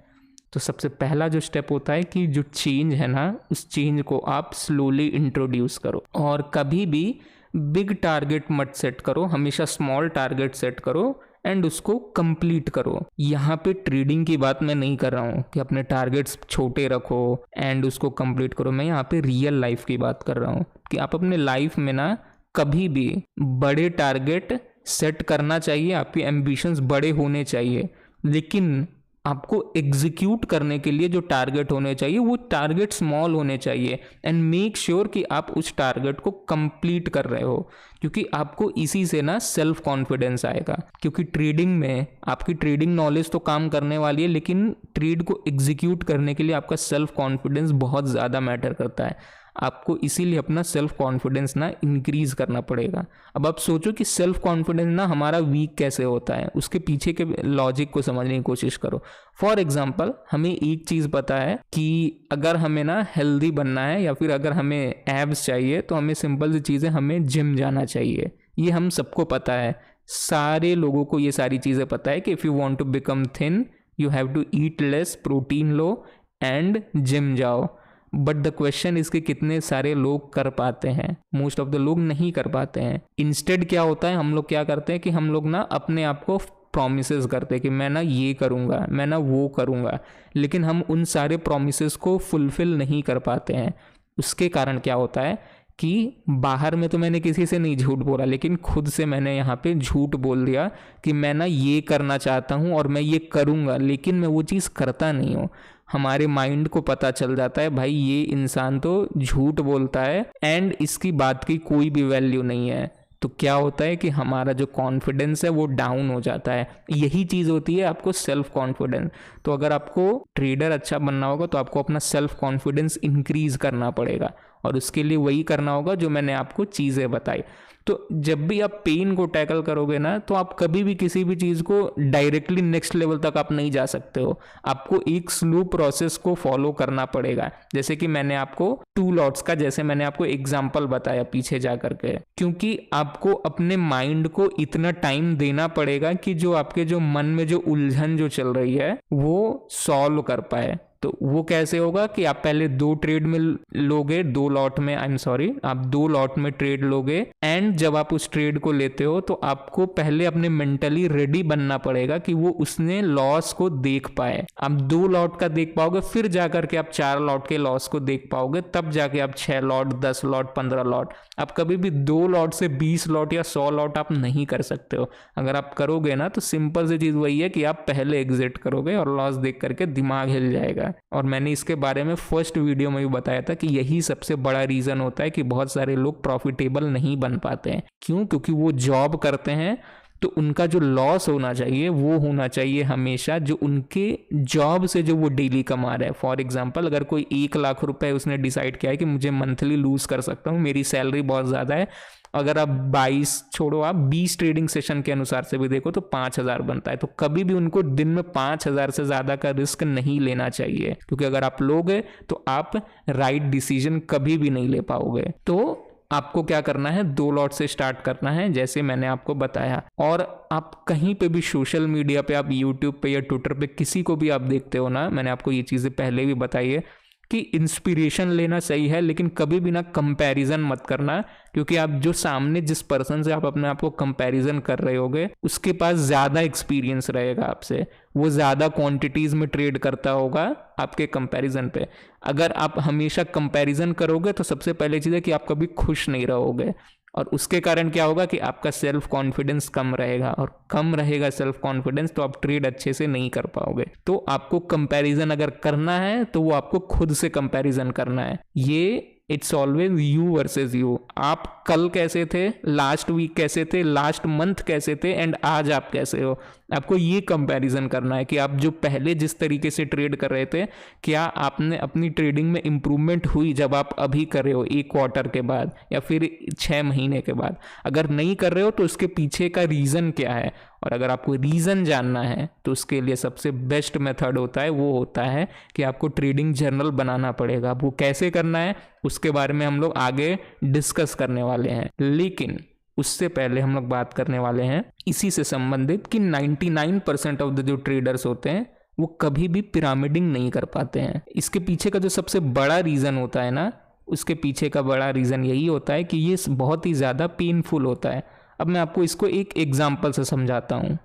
तो सबसे पहला जो स्टेप होता है कि जो चेंज है ना, उस चेंज को आप स्लोली इंट्रोड्यूस करो। और कभी भी बिग टारगेट मत सेट करो, हमेशा स्मॉल टारगेट सेट करो एंड उसको कंप्लीट करो। यहाँ पे ट्रेडिंग की बात मैं नहीं कर रहा हूँ कि अपने टारगेट्स छोटे रखो एंड उसको कंप्लीट करो। मैं यहाँ पे रियल लाइफ की बात कर रहा हूँ कि आप अपने लाइफ में ना कभी भी बड़े टारगेट सेट करना चाहिए, आपके एम्बिशंस बड़े होने चाहिए, लेकिन आपको एग्जीक्यूट करने के लिए जो टारगेट होने चाहिए वो टारगेट स्मॉल होने चाहिए। एंड मेक श्योर कि आप उस टारगेट को कंप्लीट कर रहे हो, क्योंकि आपको इसी से ना सेल्फ कॉन्फिडेंस आएगा। क्योंकि ट्रेडिंग में आपकी ट्रेडिंग नॉलेज तो काम करने वाली है, लेकिन ट्रेड को एग्जीक्यूट करने के लिए आपका सेल्फ कॉन्फिडेंस बहुत ज़्यादा मैटर करता है। आपको इसीलिए अपना सेल्फ कॉन्फिडेंस ना इंक्रीज करना पड़ेगा। अब आप सोचो कि सेल्फ कॉन्फिडेंस ना हमारा वीक कैसे होता है, उसके पीछे के लॉजिक को समझने की कोशिश करो। फॉर एग्जाम्पल, हमें एक चीज़ पता है कि अगर हमें ना हेल्दी बनना है या फिर अगर हमें एब्स चाहिए, तो हमें सिंपल सी चीज़ है, हमें जिम जाना चाहिए। ये हम सबको पता है, सारे लोगों को ये सारी चीज़ें पता है कि if you want to become thin you have to eat less, protein लो एंड जिम जाओ। बट द क्वेश्चन इज कि कितने सारे लोग कर पाते हैं? मोस्ट ऑफ द लोग नहीं कर पाते हैं। इंस्टेड क्या होता है, हम लोग क्या करते हैं कि हम लोग ना अपने आप को प्रॉमिसेस करते हैं कि मैं ना ये करूँगा, मैं ना वो करूँगा, लेकिन हम उन सारे प्रॉमिसेस को फुलफिल नहीं कर पाते हैं। उसके कारण क्या होता है कि बाहर में तो मैंने किसी से नहीं झूठ बोला, लेकिन खुद से मैंने यहाँ पे झूठ बोल दिया कि मैं ना ये करना चाहता हूँ और मैं ये करूँगा, लेकिन मैं वो चीज़ करता नहीं हूँ। हमारे माइंड को पता चल जाता है भाई ये इंसान तो झूठ बोलता है एंड इसकी बात की कोई भी वैल्यू नहीं है। तो क्या होता है कि हमारा जो कॉन्फिडेंस है वो डाउन हो जाता है। यही चीज़ होती है आपको सेल्फ कॉन्फिडेंस। तो अगर आपको ट्रेडर अच्छा बनना होगा तो आपको अपना सेल्फ कॉन्फिडेंस इंक्रीज करना पड़ेगा, और उसके लिए वही करना होगा जो मैंने आपको चीज़ें बताई। तो जब भी आप पेन को टैकल करोगे ना, तो आप कभी भी किसी भी चीज़ को डायरेक्टली नेक्स्ट लेवल तक आप नहीं जा सकते हो। आपको एक स्लो प्रोसेस को फॉलो करना पड़ेगा। जैसे कि मैंने आपको 2 लॉट्स का, जैसे मैंने आपको एग्जांपल बताया पीछे जा करके, क्योंकि आपको अपने माइंड को इतना टाइम देना पड़ेगा कि जो आपके जो मन में जो उलझन जो चल रही है वो सॉल्व कर पाए। तो वो कैसे होगा कि आप पहले 2 ट्रेड में लोगे, 2 लॉट में, आप 2 लॉट में ट्रेड लोगे, एंड जब आप उस ट्रेड को लेते हो तो आपको पहले अपने मेंटली रेडी बनना पड़ेगा कि वो उसने लॉस को देख पाए। आप 2 लॉट का देख पाओगे, फिर जाकर के आप 4 लॉट के लॉस को देख पाओगे, तब जाके आप 6 लॉट, 10 लॉट, 15 लॉट। आप कभी भी 2 लॉट से 20 लॉट या 100 लॉट आप नहीं कर सकते हो। अगर आप करोगे ना तो सिंपल सी चीज़ वही है कि आप पहले एग्जिट करोगे और लॉस देख करके दिमाग हिल जाएगा। और मैंने इसके बारे में फर्स्ट वीडियो में भी बताया था कि यही सबसे बड़ा रीज़न होता है कि बहुत सारे लोग प्रॉफिटेबल नहीं बन पाते हैं। क्यों? क्योंकि वो जॉब करते हैं तो उनका जो लॉस होना चाहिए वो होना चाहिए हमेशा जो उनके जॉब से जो वो डेली कमा रहे हैं। फॉर एग्जांपल अगर कोई 1 लाख रुपए उसने डिसाइड किया है कि मुझे मंथली लूज कर सकता हूँ, मेरी सैलरी बहुत ज़्यादा है, अगर आप 22 छोड़ो आप 20 ट्रेडिंग सेशन के अनुसार से भी देखो तो 5,000 बनता है। तो कभी भी उनको दिन में 5,000 से ज़्यादा का रिस्क नहीं लेना चाहिए, क्योंकि अगर आप लोगे तो आप राइट डिसीजन कभी भी नहीं ले पाओगे। तो आपको क्या करना है, 2 लॉट से स्टार्ट करना है जैसे मैंने आपको बताया। और आप कहीं पे भी सोशल मीडिया पे, आप यूट्यूब पे या ट्विटर पे किसी को भी आप देखते हो ना, मैंने आपको ये चीज़ें पहले भी बताई है कि इंस्पिरेशन लेना सही है, लेकिन कभी भी ना कंपैरिजन मत करना, क्योंकि आप जो सामने जिस पर्सन से आप अपने आप को कंपैरिजन कर रहे होगे उसके पास ज़्यादा एक्सपीरियंस रहेगा आपसे, वो ज़्यादा क्वांटिटीज़ में ट्रेड करता होगा आपके कंपैरिजन पे। अगर आप हमेशा कंपैरिजन करोगे तो सबसे पहले चीज़ है कि आप कभी खुश नहीं रहोगे, और उसके कारण क्या होगा कि आपका सेल्फ कॉन्फिडेंस कम रहेगा, और कम रहेगा सेल्फ कॉन्फिडेंस तो आप ट्रेड अच्छे से नहीं कर पाओगे। तो आपको कंपैरिजन अगर करना है तो वो आपको खुद से कंपैरिजन करना है। ये it's always you versus you. आप कल कैसे थे, लास्ट वीक कैसे थे, लास्ट मंथ कैसे थे, एंड आज आप कैसे हो। आपको ये कंपैरिजन करना है कि आप जो पहले जिस तरीके से ट्रेड कर रहे थे, क्या आपने अपनी ट्रेडिंग में इंप्रूवमेंट हुई जब आप अभी कर रहे हो 1 क्वार्टर के बाद या फिर 6 महीने के बाद। अगर नहीं कर रहे हो तो उसके पीछे का रीज़न क्या है, और अगर आपको रीज़न जानना है तो उसके लिए सबसे बेस्ट मेथड होता है वो होता है कि आपको ट्रेडिंग जर्नल बनाना पड़ेगा। वो कैसे करना है उसके बारे में हम लोग आगे डिस्कस करने वाले हैं, लेकिन उससे पहले हम लोग बात करने वाले हैं इसी से संबंधित कि 99% ऑफ द जो ट्रेडर्स होते हैं वो कभी भी पिरामिडिंग नहीं कर पाते हैं। इसके पीछे का जो सबसे बड़ा रीज़न होता है ना, उसके पीछे का बड़ा रीज़न यही होता है कि ये बहुत ही ज़्यादा पेनफुल होता है। अब मैं आपको इसको एक एग्जाम्पल से समझाता हूँ।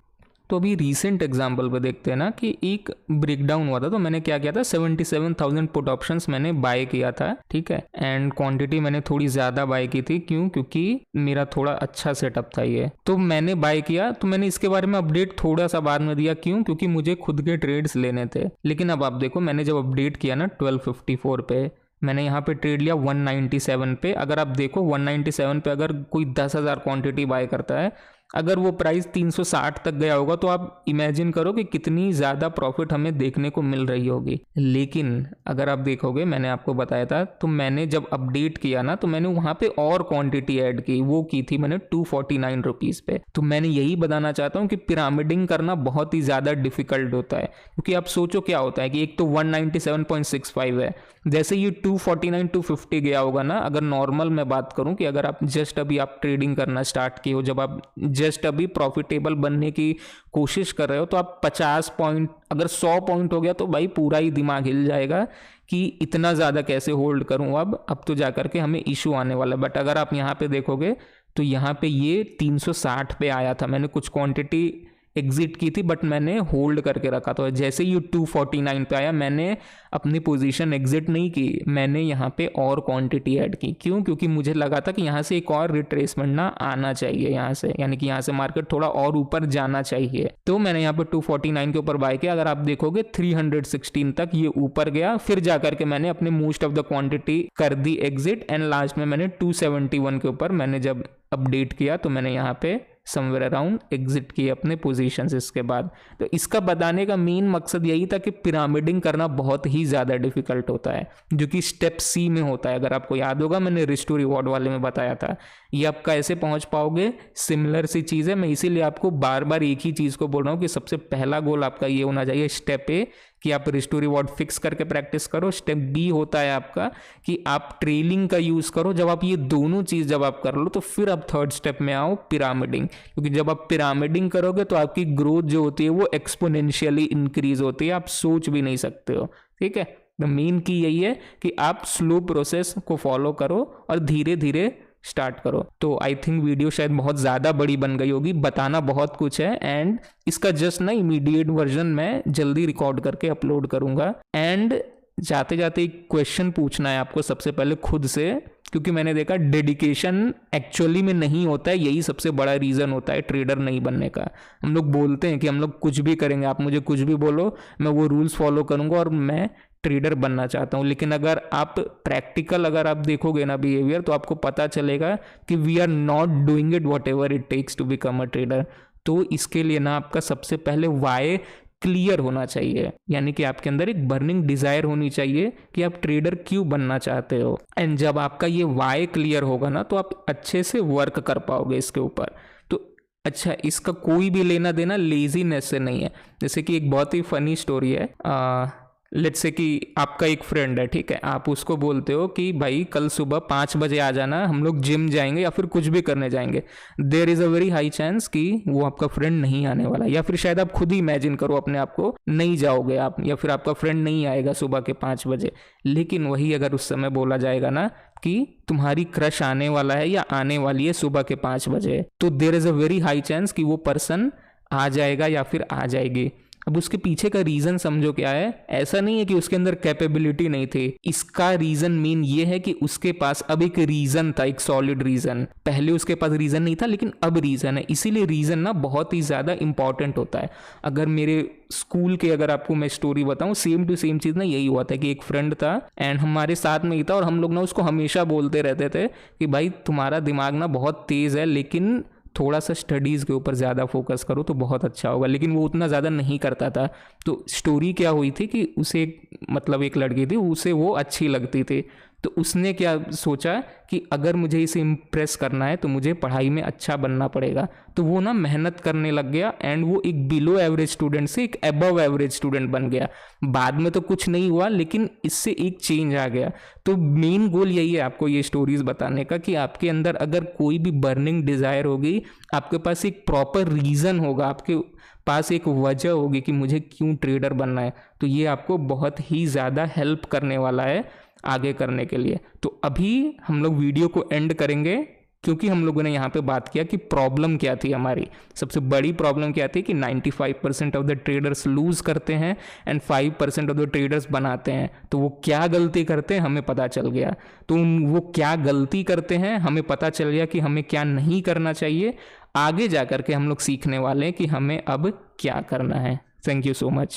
तो अभी रीसेंट एग्जाम्पल पे देखते हैं ना कि एक ब्रेकडाउन हुआ था, तो मैंने क्या किया था, 77,000 पुट ऑप्शंस मैंने बाय किया था, ठीक है, एंड क्वांटिटी मैंने थोड़ी ज़्यादा बाय की थी। क्यों? क्योंकि मेरा थोड़ा अच्छा सेटअप था ये, तो मैंने बाय किया। तो मैंने इसके बारे में अपडेट थोड़ा सा बाद में दिया। क्यों? क्योंकि मुझे खुद के ट्रेड्स लेने थे। लेकिन अब आप देखो, मैंने जब अपडेट किया ना 1254 पे, मैंने यहाँ पे ट्रेड लिया 197 पे। अगर आप देखो 197 पे अगर कोई 10,000 क्वांटिटी बाय करता है, अगर वो प्राइस 360 तक गया होगा तो आप इमेजिन करो कि कितनी ज़्यादा प्रॉफिट हमें देखने को मिल रही होगी। लेकिन अगर आप देखोगे, मैंने आपको बताया था, तो मैंने जब अपडेट किया ना तो मैंने वहाँ पे और क्वांटिटी ऐड की, वो की थी मैंने 249 रुपीज़ पे। तो मैंने यही बताना चाहता हूँ कि पिरामिडिंग करना बहुत ही ज़्यादा डिफिकल्ट होता है, क्योंकि आप सोचो क्या होता है कि एक तो 197.65 है, जैसे ये 249 250 गया होगा ना। अगर नॉर्मल मैं बात करूं कि अगर आप जस्ट अभी आप ट्रेडिंग करना स्टार्ट किए हो, जब आप जस्ट अभी प्रॉफिटेबल बनने की कोशिश कर रहे हो, तो आप 50 पॉइंट, अगर 100 पॉइंट हो गया तो भाई पूरा ही दिमाग हिल जाएगा कि इतना ज़्यादा कैसे होल्ड करूं। अब तो जा करके हमें इशू आने वाला है। बट अगर आप यहाँ पे देखोगे तो यहाँ पे ये 360 पे आया था, मैंने कुछ क्वांटिटी एग्जिट की थी बट मैंने होल्ड करके रखा था। जैसे ये 249 पे आया, मैंने अपनी पोजीशन एग्जिट नहीं की, मैंने यहाँ पे और क्वांटिटी ऐड की। क्यों? क्योंकि मुझे लगा था कि यहाँ से एक और रिट्रेसमेंट ना आना चाहिए यहाँ से, यानी कि यहाँ से मार्केट थोड़ा और ऊपर जाना चाहिए। तो मैंने यहाँ पे 249 के ऊपर बाय किया। अगर आप देखोगे 316 तक ये ऊपर गया, फिर जाकर के मैंने अपने मोस्ट ऑफ द क्वांटिटी कर दी एग्जिट, एंड लास्ट में मैंने 271 के ऊपर मैंने जब अपडेट किया तो मैंने यहाँ पे समवेयर अराउंड एग्जिट किए अपने पोजीशंस इसके बाद। तो इसका बताने का मेन मकसद यही था कि पिरामिडिंग करना बहुत ही ज़्यादा डिफिकल्ट होता है, जो कि स्टेप सी में होता है। अगर आपको याद होगा, मैंने रिस्क टू रिवॉर्ड वाले में बताया था। ये आप कैसे पहुंच पाओगे, सिमिलर सी चीज़ है। मैं इसीलिए आपको बार बार एक ही चीज़ को बोल रहा हूँ कि सबसे पहला गोल आपका ये होना चाहिए, स्टेप ए, कि आप रिस्क टू रिवॉर्ड फिक्स करके प्रैक्टिस करो। स्टेप बी होता है आपका कि आप ट्रेलिंग का यूज़ करो। जब आप ये दोनों चीज़ जब आप कर लो तो फिर आप थर्ड स्टेप में आओ, पिरामिडिंग। क्योंकि जब आप पिरामिडिंग करोगे तो आपकी ग्रोथ जो होती है वो एक्सपोनेंशियली इंक्रीज होती है, आप सोच भी नहीं सकते हो। ठीक है, तो मेन की यही है कि आप स्लो प्रोसेस को फॉलो करो और धीरे धीरे स्टार्ट करो। तो आई थिंक वीडियो शायद बहुत ज़्यादा बड़ी बन गई होगी, बताना बहुत कुछ है, एंड इसका जस्ट ना इमीडिएट वर्जन मैं जल्दी रिकॉर्ड करके अपलोड करूँगा। एंड जाते जाते एक क्वेश्चन पूछना है आपको सबसे पहले खुद से, क्योंकि मैंने देखा डेडिकेशन एक्चुअली में नहीं होता है, यही सबसे बड़ा रीज़न होता है ट्रेडर नहीं बनने का। हम लोग बोलते हैं कि हम लोग कुछ भी करेंगे, आप मुझे कुछ भी बोलो, मैं वो रूल्स फॉलो करूँगा और मैं ट्रेडर बनना चाहता हूँ। लेकिन अगर आप प्रैक्टिकल अगर आप देखोगे ना बिहेवियर, तो आपको पता चलेगा कि we are not doing it whatever it takes to become a trader. तो इसके लिए ना आपका सबसे पहले वाई क्लियर होना चाहिए, यानी कि आपके अंदर एक बर्निंग डिजायर होनी चाहिए कि आप ट्रेडर क्यों बनना चाहते हो। एंड जब आपका ये वाई क्लियर होगा ना तो आप अच्छे से वर्क कर पाओगे इसके ऊपर। तो अच्छा, इसका कोई भी लेना देना लेजीनेस से नहीं है। जैसे कि एक बहुत ही फनी स्टोरी है, लेट्स से कि आपका एक फ्रेंड है, ठीक है, आप उसको बोलते हो कि भाई कल सुबह 5 बजे आ जाना, हम लोग जिम जाएंगे या फिर कुछ भी करने जाएंगे। There is a very high chance कि वो आपका फ्रेंड नहीं आने वाला, या फिर शायद आप खुद ही इमेजिन करो अपने आप को नहीं जाओगे आप, या फिर आपका फ्रेंड नहीं आएगा सुबह के 5 बजे। लेकिन वही अगर उस समय बोला जाएगा ना कि तुम्हारी क्रश आने वाला है या आने वाली है सुबह के 5 बजे, तो there is a very high chance कि वो पर्सन आ जाएगा या फिर आ जाएगी। अब उसके पीछे का रीजन समझो क्या है। ऐसा नहीं है कि उसके अंदर कैपेबिलिटी नहीं थी, इसका रीजन मेन ये है कि उसके पास अब एक रीजन था, एक सॉलिड रीजन। पहले उसके पास रीजन नहीं था लेकिन अब रीजन है, इसीलिए रीजन ना बहुत ही ज्यादा इंपॉर्टेंट होता है। अगर मेरे स्कूल के अगर आपको मैं स्टोरी बताऊं, सेम टू सेम चीज ना यही हुआ था कि एक फ्रेंड था एंड हमारे साथ में ही था, और हम लोग ना उसको हमेशा बोलते रहते थे कि भाई तुम्हारा दिमाग ना बहुत तेज है, लेकिन थोड़ा सा स्टडीज़ के ऊपर ज़्यादा फोकस करो तो बहुत अच्छा होगा। लेकिन वो उतना ज़्यादा नहीं करता था। तो स्टोरी क्या हुई थी कि उसे मतलब एक लड़की थी, उसे वो अच्छी लगती थी। तो उसने क्या सोचा कि अगर मुझे इसे इम्प्रेस करना है तो मुझे पढ़ाई में अच्छा बनना पड़ेगा। तो वो ना मेहनत करने लग गया एंड वो एक बिलो एवरेज स्टूडेंट से एक अबव एवरेज स्टूडेंट बन गया। बाद में तो कुछ नहीं हुआ लेकिन इससे एक चेंज आ गया। तो मेन गोल यही है आपको ये स्टोरीज बताने का कि आपके अंदर अगर कोई भी बर्निंग डिज़ायर होगी, आपके पास एक प्रॉपर रीज़न होगा, आपके पास एक वजह होगी कि मुझे क्यों ट्रेडर बनना है, तो ये आपको बहुत ही ज़्यादा हेल्प करने वाला है आगे करने के लिए। तो अभी हम लोग वीडियो को एंड करेंगे क्योंकि हम लोगों ने यहाँ पे बात किया कि प्रॉब्लम क्या थी। हमारी सबसे बड़ी प्रॉब्लम क्या थी कि 95% ऑफ द ट्रेडर्स लूज करते हैं एंड 5% ऑफ द ट्रेडर्स बनाते हैं। तो वो क्या गलती करते हैं हमें पता चल गया। तो वो क्या गलती करते हैं हमें पता चल गया कि हमें क्या नहीं करना चाहिए। आगे जा करके हम लोग सीखने वाले हैं कि हमें अब क्या करना है। Thank you so much.